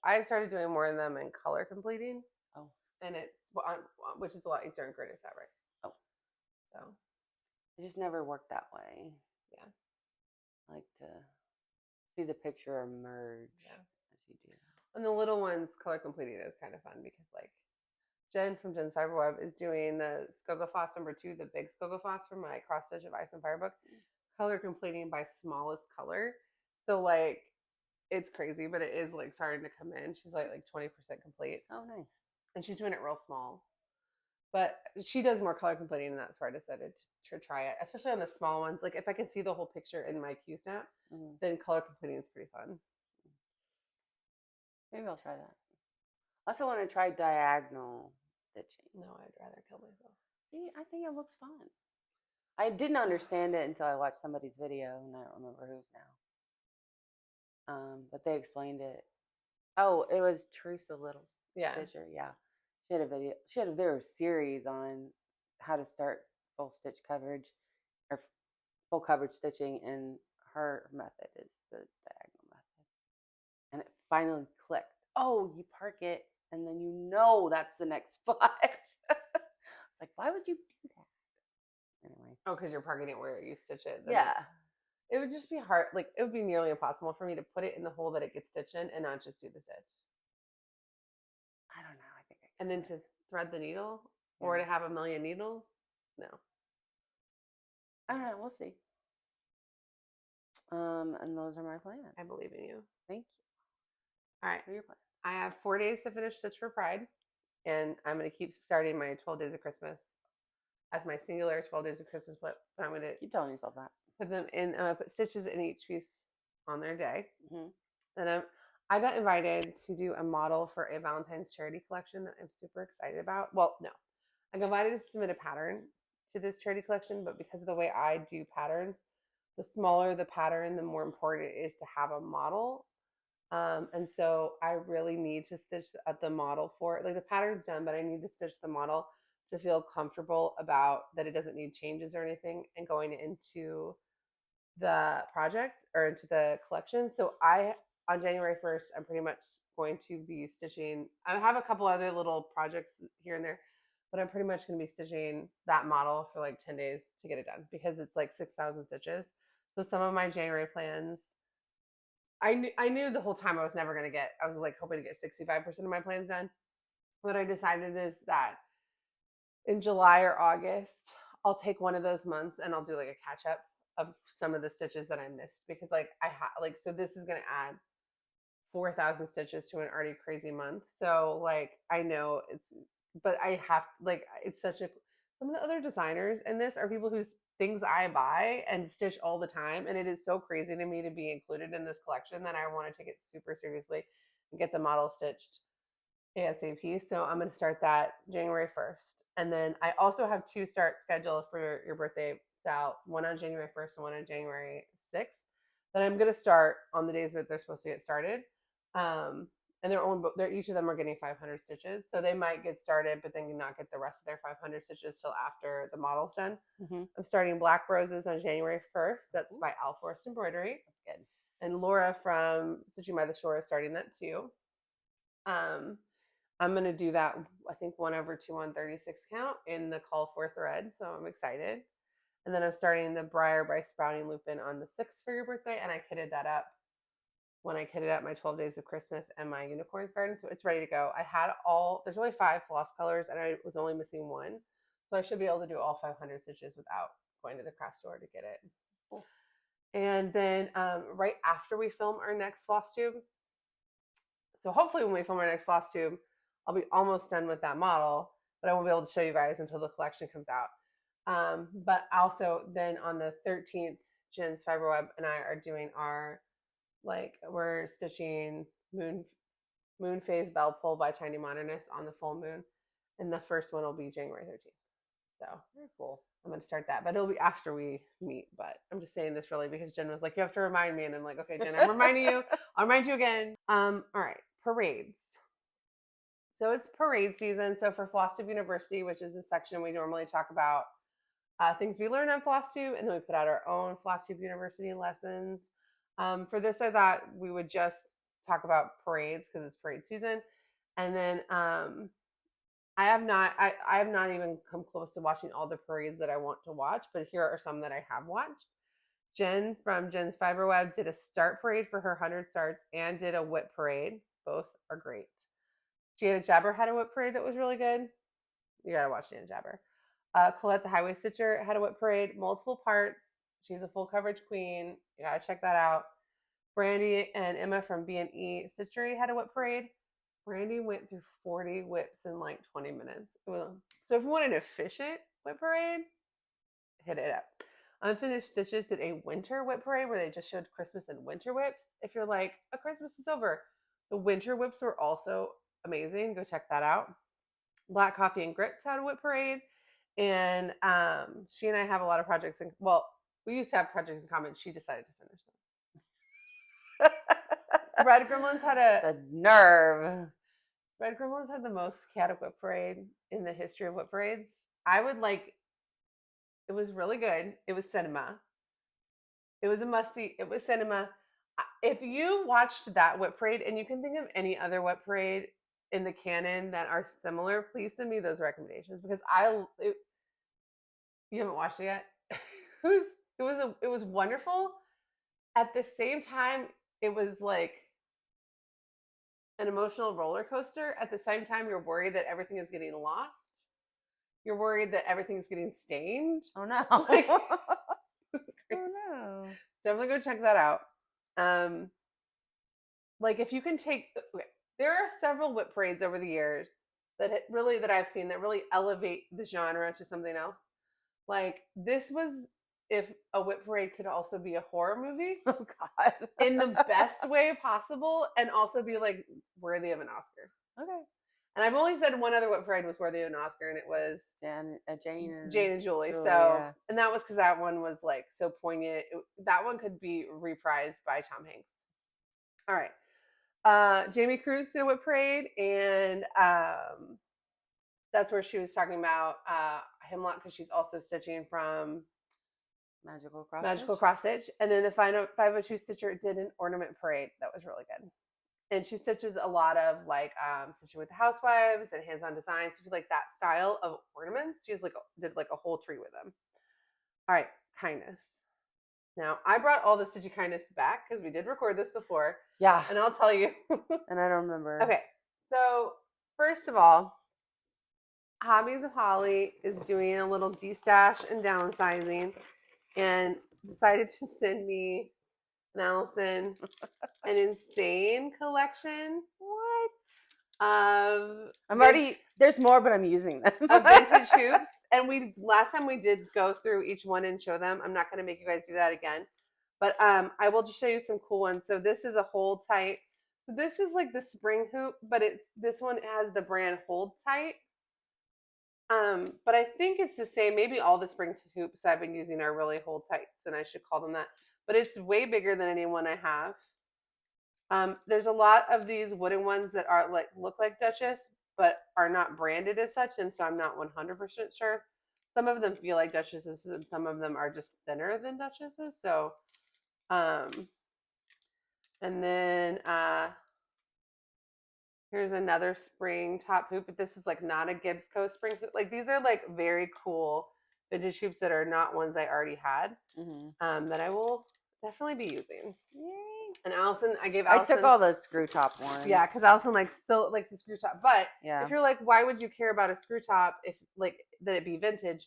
I started doing more of them in color completing, Oh. and which is a lot easier in gridded fabric. Oh. So I just never worked that way. yeah, I like to see the picture emerge yeah. as you do. And the little ones color completing is kind of fun because like Jen from Jen's Fiberweb is doing the Skogafoss #2, the big Skogafoss from my cross stitch of ice and fire book, color completing by smallest color. So like it's crazy, but it is like starting to come in. She's like 20% complete. Oh, nice. And she's doing it real small. But she does more color completing, and that's where I decided to try it, especially on the small ones. Like if I can see the whole picture in my Q snap, then color completing is pretty fun. Maybe I'll try that. I also want to try diagonal stitching. No, I'd rather kill myself. See, I think it looks fun. I didn't understand it until I watched somebody's video, and I don't remember whose now. But they explained it. Oh, it was Teresa Little's stitcher. Yeah, she had a video. She had a video series on how to start full stitch coverage or full coverage stitching, and her method is the diagonal method. And it finally clicked. Oh, you park it, and then you know that's the next spot. It's like, why would you do that? Anyway. Oh, because you're parking it where you stitch it. Yeah. It would just be hard. Like it would be nearly impossible for me to put it in the hole that it gets stitched in and not just do the stitch. I don't know. I think I and then to thread the needle or to have a million needles. No. I don't know. We'll see. And those are my plans. I believe in you. Thank you. All right. What are your plans? I have 4 days to finish Stitch for Pride, and I'm going to keep starting my 12 Days of Christmas as my singular 12 Days of Christmas flip. But I'm going to keep telling yourself that. Put them in. Put stitches in each piece on their day. Mm-hmm. And I got invited to do a model for a Valentine's charity collection that I'm super excited about. Well, no, I got invited to submit a pattern to this charity collection, but because of the way I do patterns, the smaller the pattern, the more important it is to have a model. And so I really need to stitch the model for it. Like the pattern's done, but I need to stitch the model to feel comfortable about that it doesn't need changes or anything and going into the project or into the collection. So on January 1st, I'm pretty much going to be stitching. I have a couple other little projects here and there, but I'm pretty much going to be stitching that model for like 10 days to get it done because it's like 6,000 stitches. So some of my January plans, I knew the whole time I was never going to get, I was like hoping to get 65% of my plans done. What I decided is that in July or August, I'll take one of those months and I'll do like a catch up of some of the stitches that I missed because like so this is going to add 4,000 stitches to an already crazy month. So like I know but I have like it's such a some of the other designers in this are people whose things I buy and stitch all the time, and it is so crazy to me to be included in this collection that I want to take it super seriously and get the model stitched ASAP. So I'm going to start that January 1st. And then I also have 2 starts scheduled for your birthday, Sal, one on January 1st and one on January 6th. That I'm going to start on the days that they're supposed to get started. And they're each of them are getting 500 stitches. So they might get started, but then not get the rest of their 500 stitches till after the model's done. Mm-hmm. I'm starting Black Roses on January 1st. That's by OwlForest Embroidery. That's good. And Laura from Stitching by the Shore is starting that too. I'm going to do that, I think 1/2 on 36 count in the call for thread. So I'm excited. And then I'm starting the Briar by Sprouting Lupine on the 6th for your birthday. And I kitted that up when I kitted up my 12 Days of Christmas and my Unicorns Garden. So it's ready to go. There's only 5 floss colors and I was only missing 1. So I should be able to do all 500 stitches without going to the craft store to get it. Cool. And then right after we film our next Flosstube, so hopefully when we film our next Flosstube, I'll be almost done with that model, but I won't be able to show you guys until the collection comes out. But also then on the 13th, Jen's Fiberweb and I are doing we're stitching Moon Phase Bell Pull by Tiny Modernist on the full moon. And the first one will be January 13th. So Very cool. I'm going to start that, but it'll be after we meet. But I'm just saying this really because Jen was like, you have to remind me. And I'm like, okay, Jen, I'm reminding you. I'll remind you again. All right. Parades. So it's parade season. So for Flosstube University, which is a section we normally talk about things we learn on Flosstube, and then we put out our own Flosstube University lessons. For this, I thought we would just talk about parades because it's parade season. And then I have not even come close to watching all the parades that I want to watch, but here are some that I have watched. Jen from Jen's Fiberweb did a start parade for her 100 starts and did a whip parade. Both are great. Janet Jabber had a whip parade that was really good. You gotta watch Janet Jabber. Colette the Highway Stitcher had a whip parade, multiple parts. She's a full coverage queen. You gotta check that out. Brandy and Emma from B&E Stitchery had a whip parade. Brandy went through 40 whips in like 20 minutes. So if you want an efficient whip parade, hit it up. Unfinished Stitches did a winter whip parade where they just showed Christmas and winter whips. If you're like, a Christmas is over. The winter whips were also amazing. Go check that out. Black Coffee and Grips had a whip parade. And she and I have a lot of projects. We used to have projects in common. She decided to finish them. Red Gremlins had the nerve. Red Gremlins had the most chaotic whip parade in the history of whip parades. It was really good. It was cinema. It was a must-see. It was cinema. If you watched that whip parade and you can think of any other whip parade in the canon that are similar, please send me those recommendations because you haven't watched it yet. It was wonderful. At the same time, it was like an emotional roller coaster. At the same time, you're worried that everything is getting lost. You're worried that everything's getting stained. Oh no. Like, oh no. Definitely go check that out. Like if you can there are several whip parades over the years that I've seen that really elevate the genre to something else. Like this was if a whip parade could also be a horror movie. Oh God. In the best way possible and also be like worthy of an Oscar. Okay. And I've only said one other whip parade was worthy of an Oscar, and it was Jane and Julie. So, yeah. And that was because that one was like so poignant. That one could be reprised by Tom Hanks. All right. Jamie Cruz did a whip parade, and that's where she was talking about Hemlock because she's also stitching from Magical Cross Stitch. And then the 502 Stitcher did an ornament parade that was really good. And she stitches a lot of like stitching with the Housewives and hands-on designs. So she's like that style of ornaments. She's like did like a whole tree with them. All right, Kindness. Now I brought all the Stitchy Kindness back because we did record this before. Yeah. And I'll tell you. And I don't remember. Okay. So first of all, Hobbies of Holly is doing a little de-stash and downsizing and decided to send me and Allison an insane collection. What? I'm already there's more, but I'm using them. Of vintage hoops. And last time we did go through each one and show them. I'm not going to make you guys do that again. But I will just show you some cool ones. So this is a Hold Tight. So this is like the spring hoop, but this one has the brand Hold Tight. But I think it's the same. Maybe all the spring hoops I've been using are really Hold Tights, and I should call them that. But it's way bigger than any one I have. There's a lot of these wooden ones that are look like Duchess, but are not branded as such, and so I'm not 100% sure. Some of them feel like Duchesses, and some of them are just thinner than Duchesses. So, and then here's another spring top hoop, but this is like not a Gibbs Co spring hoop. Like these are like very cool vintage hoops that are not ones I already had. That I will definitely be using. Yay! And Allison, I took all the screw top ones. Yeah, because Allison still likes the screw top. But yeah. If you're like, why would you care about a screw top if like that it be vintage?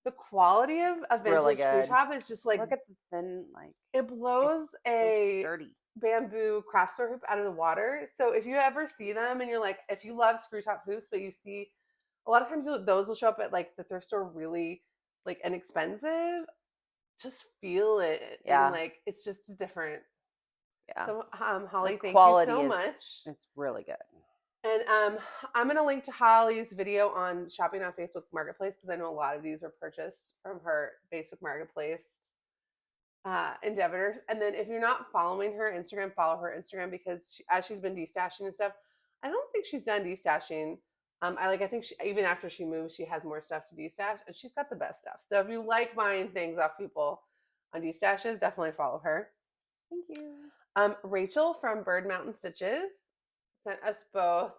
The quality of a vintage really screw top is just like, look at the thin, like it blows a so sturdy bamboo craft store hoop out of the water. So if you ever see them and you're like, if you love screw top hoops, but you see a lot of times those will show up at like the thrift store really like inexpensive, just feel it. Yeah. And like it's just a different Yeah. So, Holly, The thank you quality so is- much. It's really good. And I'm going to link to Holly's video on shopping on Facebook Marketplace because I know a lot of these were purchased from her Facebook Marketplace endeavors. And then if you're not following her Instagram, follow her Instagram because as she's been destashing and stuff, I don't think she's done destashing. I think even after she moves, she has more stuff to destash, and she's got the best stuff. So if you like buying things off people on destashes, definitely follow her. Thank you. Rachel from Bird Mountain Stitches sent us both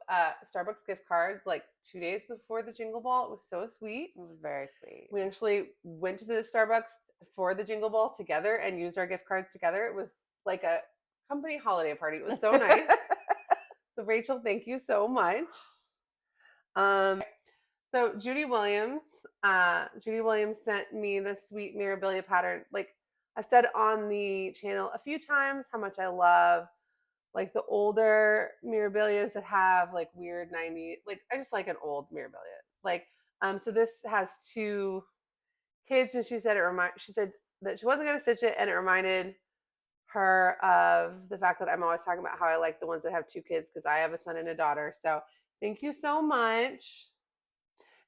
Starbucks gift cards like 2 days before the Jingle Ball. It was so sweet. It was very sweet. We actually went to the Starbucks for the Jingle Ball together and used our gift cards together. It was like a company holiday party. It was so nice. So Rachel, thank you so much. So Judy Williams sent me the sweet Mirabilia pattern. Like I've said on the channel a few times how much I love like the older Mirabilias that have like weird 90s. Like I just like an old Mirabilia. Like so this has 2 kids, and she said that she wasn't going to stitch it, and it reminded her of the fact that I'm always talking about how I like the ones that have 2 kids because I have a son and a daughter. So thank you so much.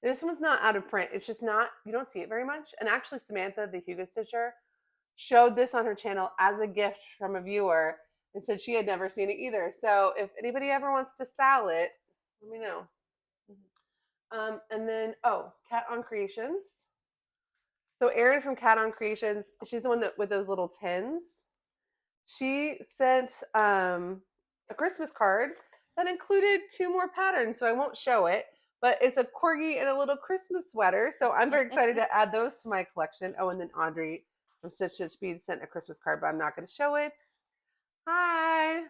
This one's not out of print. It's just not, you don't see it very much. And actually Samantha, the Hugo Stitcher, showed this on her channel as a gift from a viewer and said she had never seen it either. So if anybody ever wants to sell it, let me know. And then, Cat on Creations. So Erin from Cat on Creations, she's the one that with those little tins. She sent a Christmas card that included 2 more patterns, so I won't show it, but it's a corgi and a little Christmas sweater. So I'm very excited to add those to my collection. Oh, and then Audrey from Stitch Beez sent a Christmas card, but I'm not going to show it. Hi,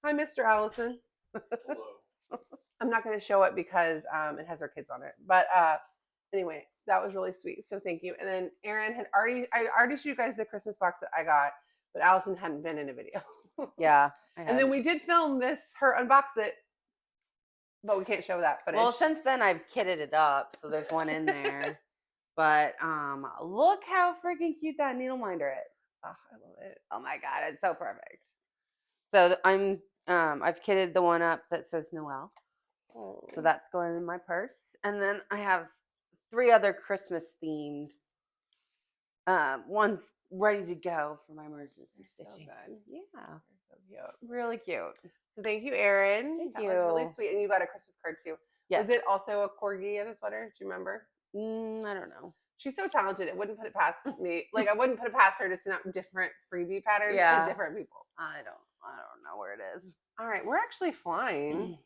Mr. Allison. Hello. I'm not going to show it because it has our kids on it. But anyway, that was really sweet. So thank you. And then Erin I already showed you guys the Christmas box that I got, but Allison hadn't been in a video. Yeah. And then we did film her unbox it, but we can't show that footage. Well, since then I've kitted it up, so there's one in there. But look how freaking cute that needle minder is. Oh, I love it. Oh my god, it's so perfect. So I've kitted the one up that says Noel. Oh. So that's going in my purse. And then I have 3 other Christmas themed ones ready to go for my emergency stitching. So good. Yeah. They're so cute. Really cute. So thank you, Erin. Thank that was really you. sweet. And you got a Christmas card too. Yes. Was it also a corgi and a sweater? Do you remember? I don't know. She's so talented. It wouldn't put it past me. Like I wouldn't put it past her to send out different freebie patterns Yeah. to different people. I don't know where it is. All right, we're actually flying.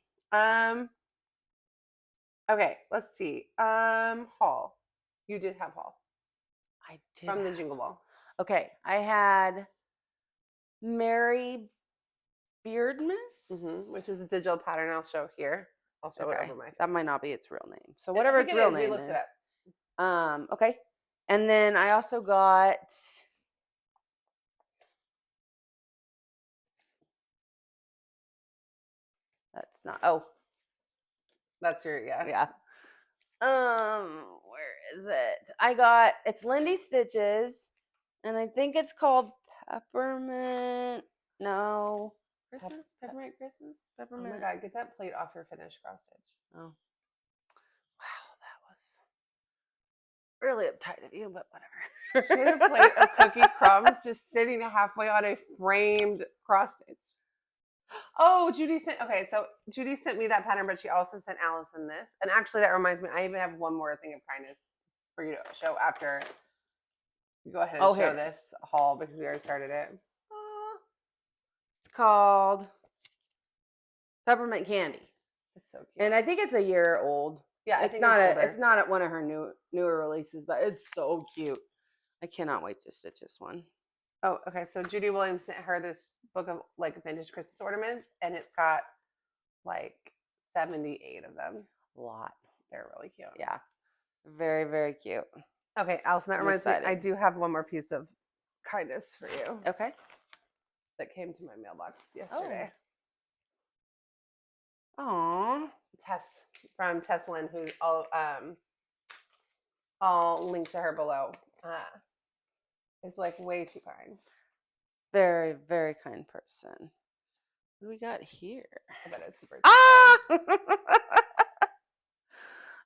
Okay, let's see. Haul. You did have haul I did. from the Jingle Ball. Okay, I had Mary Beardmas, Which is a digital pattern I'll show here. I'll show it over my face. That might not be its real name. So I whatever think its it real is. We name looked is. it up. Okay. And then I also got that's not That's your yeah. Where is it? It's Lindy Stitches, and I think it's called Peppermint. No. Christmas? Peppermint Christmas? Peppermint. Oh my god, get that plate off your finished cross stitch. Oh. Wow, that was really uptight of you, but whatever. She had a plate of cookie crumbs just sitting halfway on a framed cross stitch. Oh, Judy sent me that pattern, but she also sent Allison this. And actually that reminds me, I even have one more thing of kindness for you to show after you go ahead and show this haul because we already started it. It's called Peppermint Candy. It's so cute. And I think it's a year old. Yeah, it's not at one of her newer releases, but it's so cute. I cannot wait to stitch this one. Oh, okay. So Judy Williams sent her this book of like vintage Christmas ornaments, and it's got like 78 of them. A lot. They're really cute. Yeah. Very, very cute. Okay, Allison, that reminds me, excited. I do have one more piece of kindness for you Okay. that came to my mailbox yesterday. Aww. Tess from Tess Lynn, who I'll link to her below. It's like way too kind. Very, very kind person. What do we got here? I bet it's super. Ah!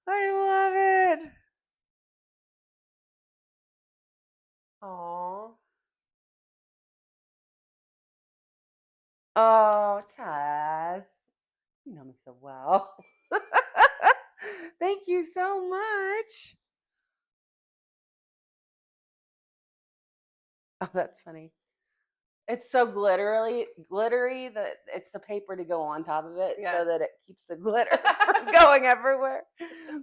I love it. Aww. Oh, Tess. You know me so well. Thank you so much. Oh, that's funny. It's so glittery that it's the paper to go on top of it so that it keeps the glitter from going everywhere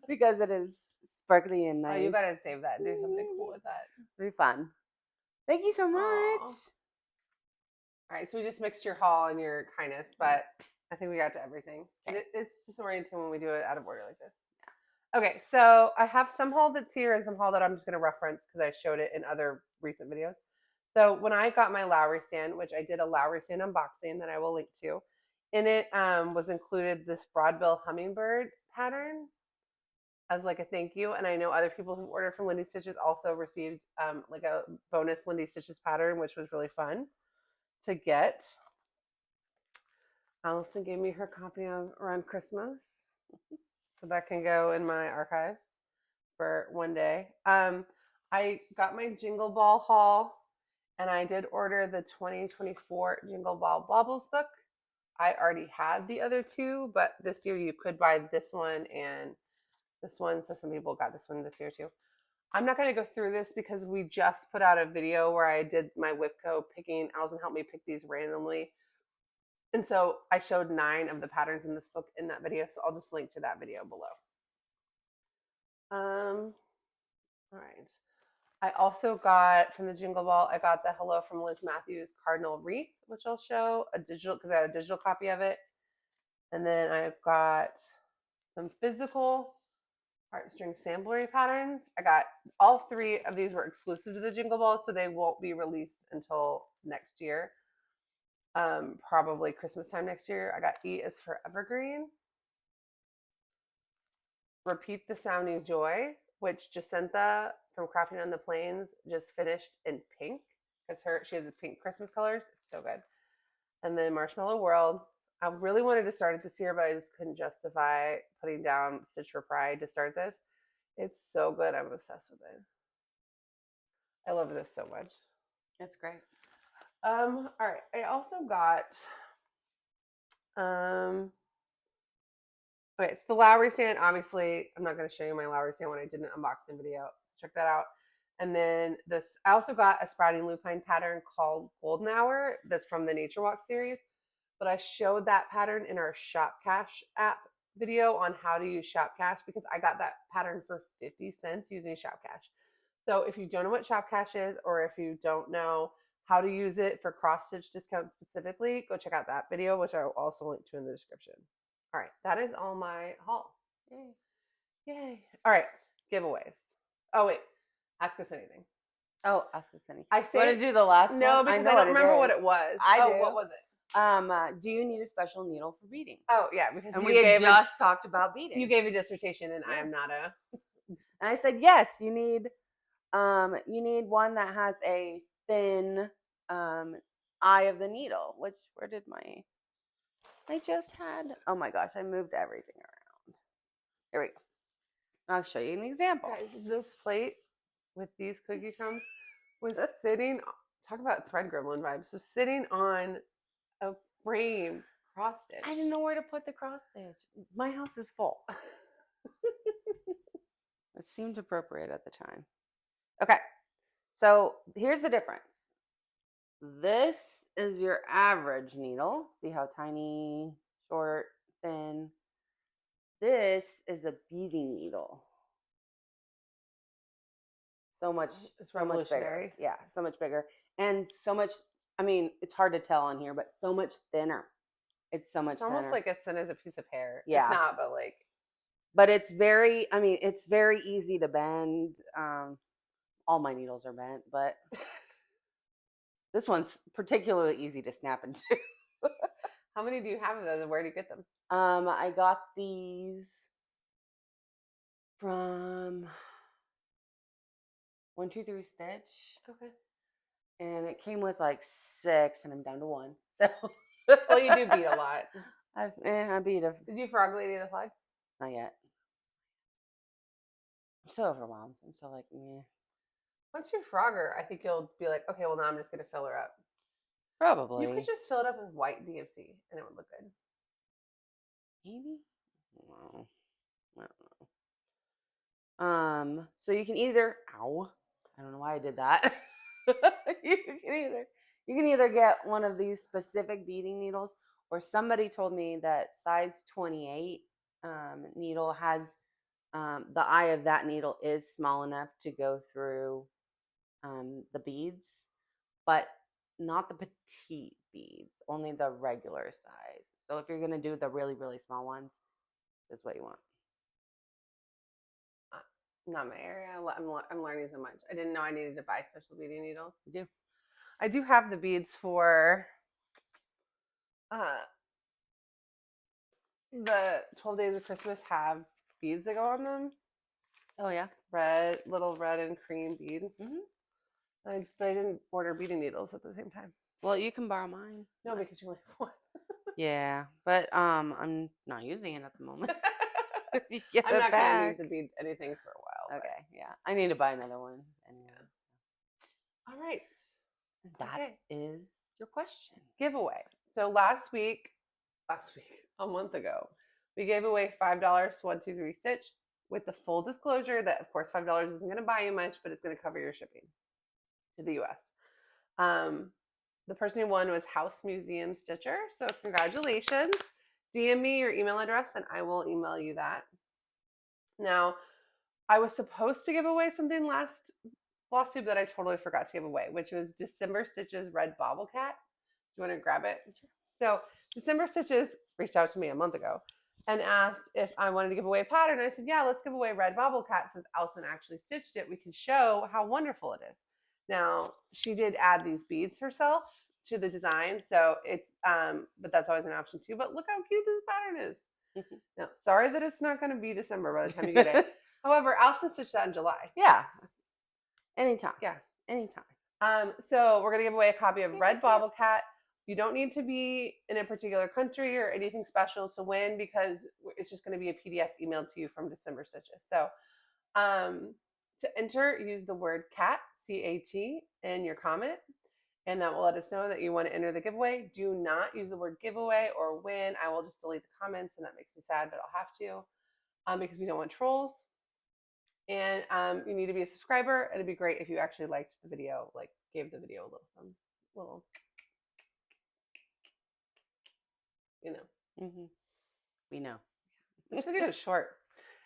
because it is sparkly and nice. Oh, you gotta save that and do something cool with that. It'll be fun. Thank you so much. All right, so we just mixed your haul and your kindness, but I think we got to everything. And it's disorienting when we do it out of order like this. Okay, so I have some haul that's here and some haul that I'm just going to reference because I showed it in other recent videos. So when I got my Lowry stand, which I did a Lowry stand unboxing that I will link to, in it was included this broadbill hummingbird pattern as like a thank you. And I know other people who ordered from Lindy Stitches also received like a bonus Lindy Stitches pattern, which was really fun to get. Allison gave me her copy of Around Christmas. So that can go in my archives for one day. I got my Jingle Ball haul and I did order the 2024 Jingle Ball Baubles book. I already had the other two, but this year you could buy this one and this one. So some people got this one this year too. I'm not going to go through this because we just put out a video where I did my Whipco picking. Allison helped me pick these randomly. And so I showed 9 of the patterns in this book in that video. So I'll just link to that video below. All right. I also got from the Jingle Ball, I got the Hello from Liz Matthews Cardinal Wreath, which I'll show a digital because I had a digital copy of it. And then I've got some physical heartstring samplery patterns. I got all 3 of these were exclusive to the Jingle Ball, so they won't be released until next year. Probably Christmas time next year. I got E is for Evergreen. Repeat the Sounding Joy, which Jacinta from Crafting on the Plains just finished in pink because she has pink Christmas colors. It's so good. And then Marshmallow World. I really wanted to start it this year, but I just couldn't justify putting down Stitch for Pride to start this. It's so good. I'm obsessed with it. I love this so much. That's great. All right. I also got okay, it's the Lowry stand. Obviously, I'm not going to show you my Lowry stand when I did an unboxing video, so check that out. And then this, I also got a sprouting lupine pattern called Golden Hour that's from the Nature Walk series. But I showed that pattern in our Shopcash app video on how to use Shopcash because I got that pattern for 50 cents using Shopcash. So if you don't know what Shopcash is, or if you don't know how to use it for cross stitch discounts specifically, go check out that video, which I will also link to in the description. All right, that is all my haul. Yay. Yay. All right, giveaways. Oh, wait. Ask us anything. Oh, ask us anything. I say want to do the last one? No, because I don't remember what it was. I do. What was it? Do you need a special needle for beading? Oh, yeah, because we had just talked about beading. You gave a dissertation, and I am not a. And I said yes. You need one that has a thin eye of the needle. Where did I just had? Oh my gosh, I moved everything around. Here we go. I'll show you an example. Guys, this plate with these cookie crumbs was sitting. Talk about thread gremlin vibes. Was sitting on a frame cross stitch. I didn't know where to put the cross stitch. My house is full. It seemed appropriate at the time. Okay, so here's the difference. This is your average needle. See how tiny, short, thin. This is a beading needle. So much bigger. Yeah, so much bigger. And so much, I mean, it's hard to tell on here, but so much thinner. It's so much thinner. Almost like it's thin as a piece of hair. Yeah. It's not, but like. But it's very easy to bend. All my needles are bent, but this one's particularly easy to snap into. How many do you have of those, and where do you get them? I got these from 123 Stitch. Okay. and it came with like 6, and I'm down to 1. So, Well, you do bead a lot. I beat a. Did you frog lady the flag? Not yet. I'm so overwhelmed. I'm so like, meh. Once you frog her, I think you'll be like, okay, well now I'm just gonna fill her up. Probably. You could just fill it up with white DFC and it would look good. Maybe. No. I don't know. So you can either. Ow. I don't know why I did that. you can either get one of these specific beading needles, or somebody told me that size 28 needle has the eye of that needle is small enough to go through the beads, but not the petite beads, only the regular size. So if you're gonna do the really, really small ones, this is what you want. Not my area. I'm learning so much. I didn't know I needed to buy special beading needles. You do. I do have the beads for the 12 Days of Christmas have beads that go on them. Oh yeah. Little red and cream beads. Mm-hmm. But I didn't order beading needles at the same time. Well, you can borrow mine. No, because you only have one. Yeah, but I'm not using it at the moment. You get I'm it not back. gonna need anything for a while. Okay, yeah, I need to buy another one. Anyway. All right. That is your question. Giveaway. So last week, a month ago, we gave away $5 to 123 Stitch with the full disclosure that, of course, $5 isn't going to buy you much, but it's going to cover your shipping to the US. The person who won was House Museum Stitcher. So congratulations. DM me your email address and I will email you that. Now, I was supposed to give away something last Flosstube that I totally forgot to give away, which was December Stitches Red Bobble Cat. Do you want to grab it? Sure. So December Stitches reached out to me a month ago and asked if I wanted to give away a pattern. I said, yeah, let's give away Red Bobble Cat. Since Allison actually stitched it, we can show how wonderful it is. Now, she did add these beads herself to the design. So it's, but that's always an option too. But look how cute this pattern is. Now, sorry that it's not going to be December by the time you get it. However, Allison stitched that in July. Yeah. Anytime. Yeah. Anytime. So we're going to give away a copy of Red Bobble Cat. You don't need to be in a particular country or anything special to win because it's just going to be a PDF emailed to you from December Stitches. So to enter, use the word CAT, C-A-T, in your comment, and that will let us know that you want to enter the giveaway. Do not use the word giveaway or win. I will just delete the comments, and that makes me sad, but I'll have to because we don't want trolls. And you need to be a subscriber. It'd be great if you actually liked the video, like gave the video a little thumbs, you know. Mm-hmm. We know. This video is short.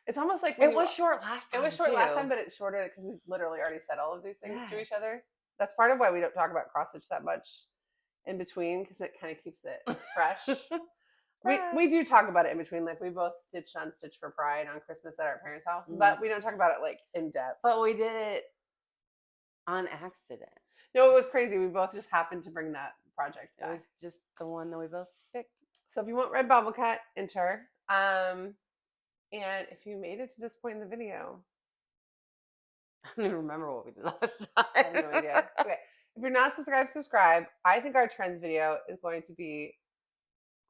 It's almost like it was short last time. It was short last time, but it's shorter because we literally already said all of these things to each other. That's part of why we don't talk about cross stitch that much in between, because it kind of keeps it fresh. We do talk about it in between. Like we both stitched on Stitch for Pride on Christmas at our parents' house, but we don't talk about it like in depth. But we did it on accident. No, it was crazy. We both just happened to bring that project back. It was just the one that we both picked. So if you want Red Bobble Cat, enter. And if you made it to this point in the video, I don't even remember what we did last time. I have no idea. Okay. If you're not subscribed, subscribe. I think our trends video is going to be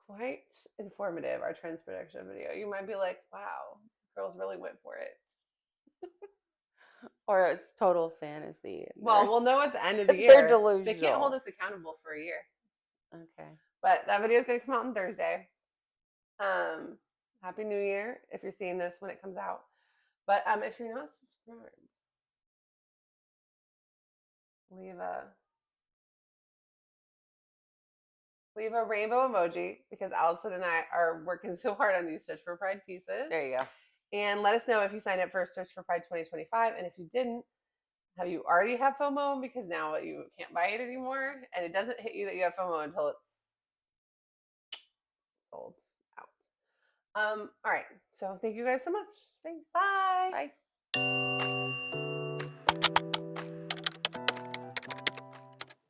quite informative, our trends prediction video. You might be like, wow, these girls really went for it. Or it's total fantasy. Well, we'll know at the end of the year. They're delusional. They can't hold us accountable for a year. Okay. But that video is going to come out on Thursday. Happy New Year if you're seeing this when it comes out. But if you're not subscribed, leave a rainbow emoji because Allison and I are working so hard on these Stitch for Pride pieces. There you go. And let us know if you signed up for Stitch for Pride 2025. And if you didn't, have you already have FOMO because now you can't buy it anymore? And it doesn't hit you that you have FOMO until it's sold out. All right. So thank you guys so much. Thanks. Bye. Bye.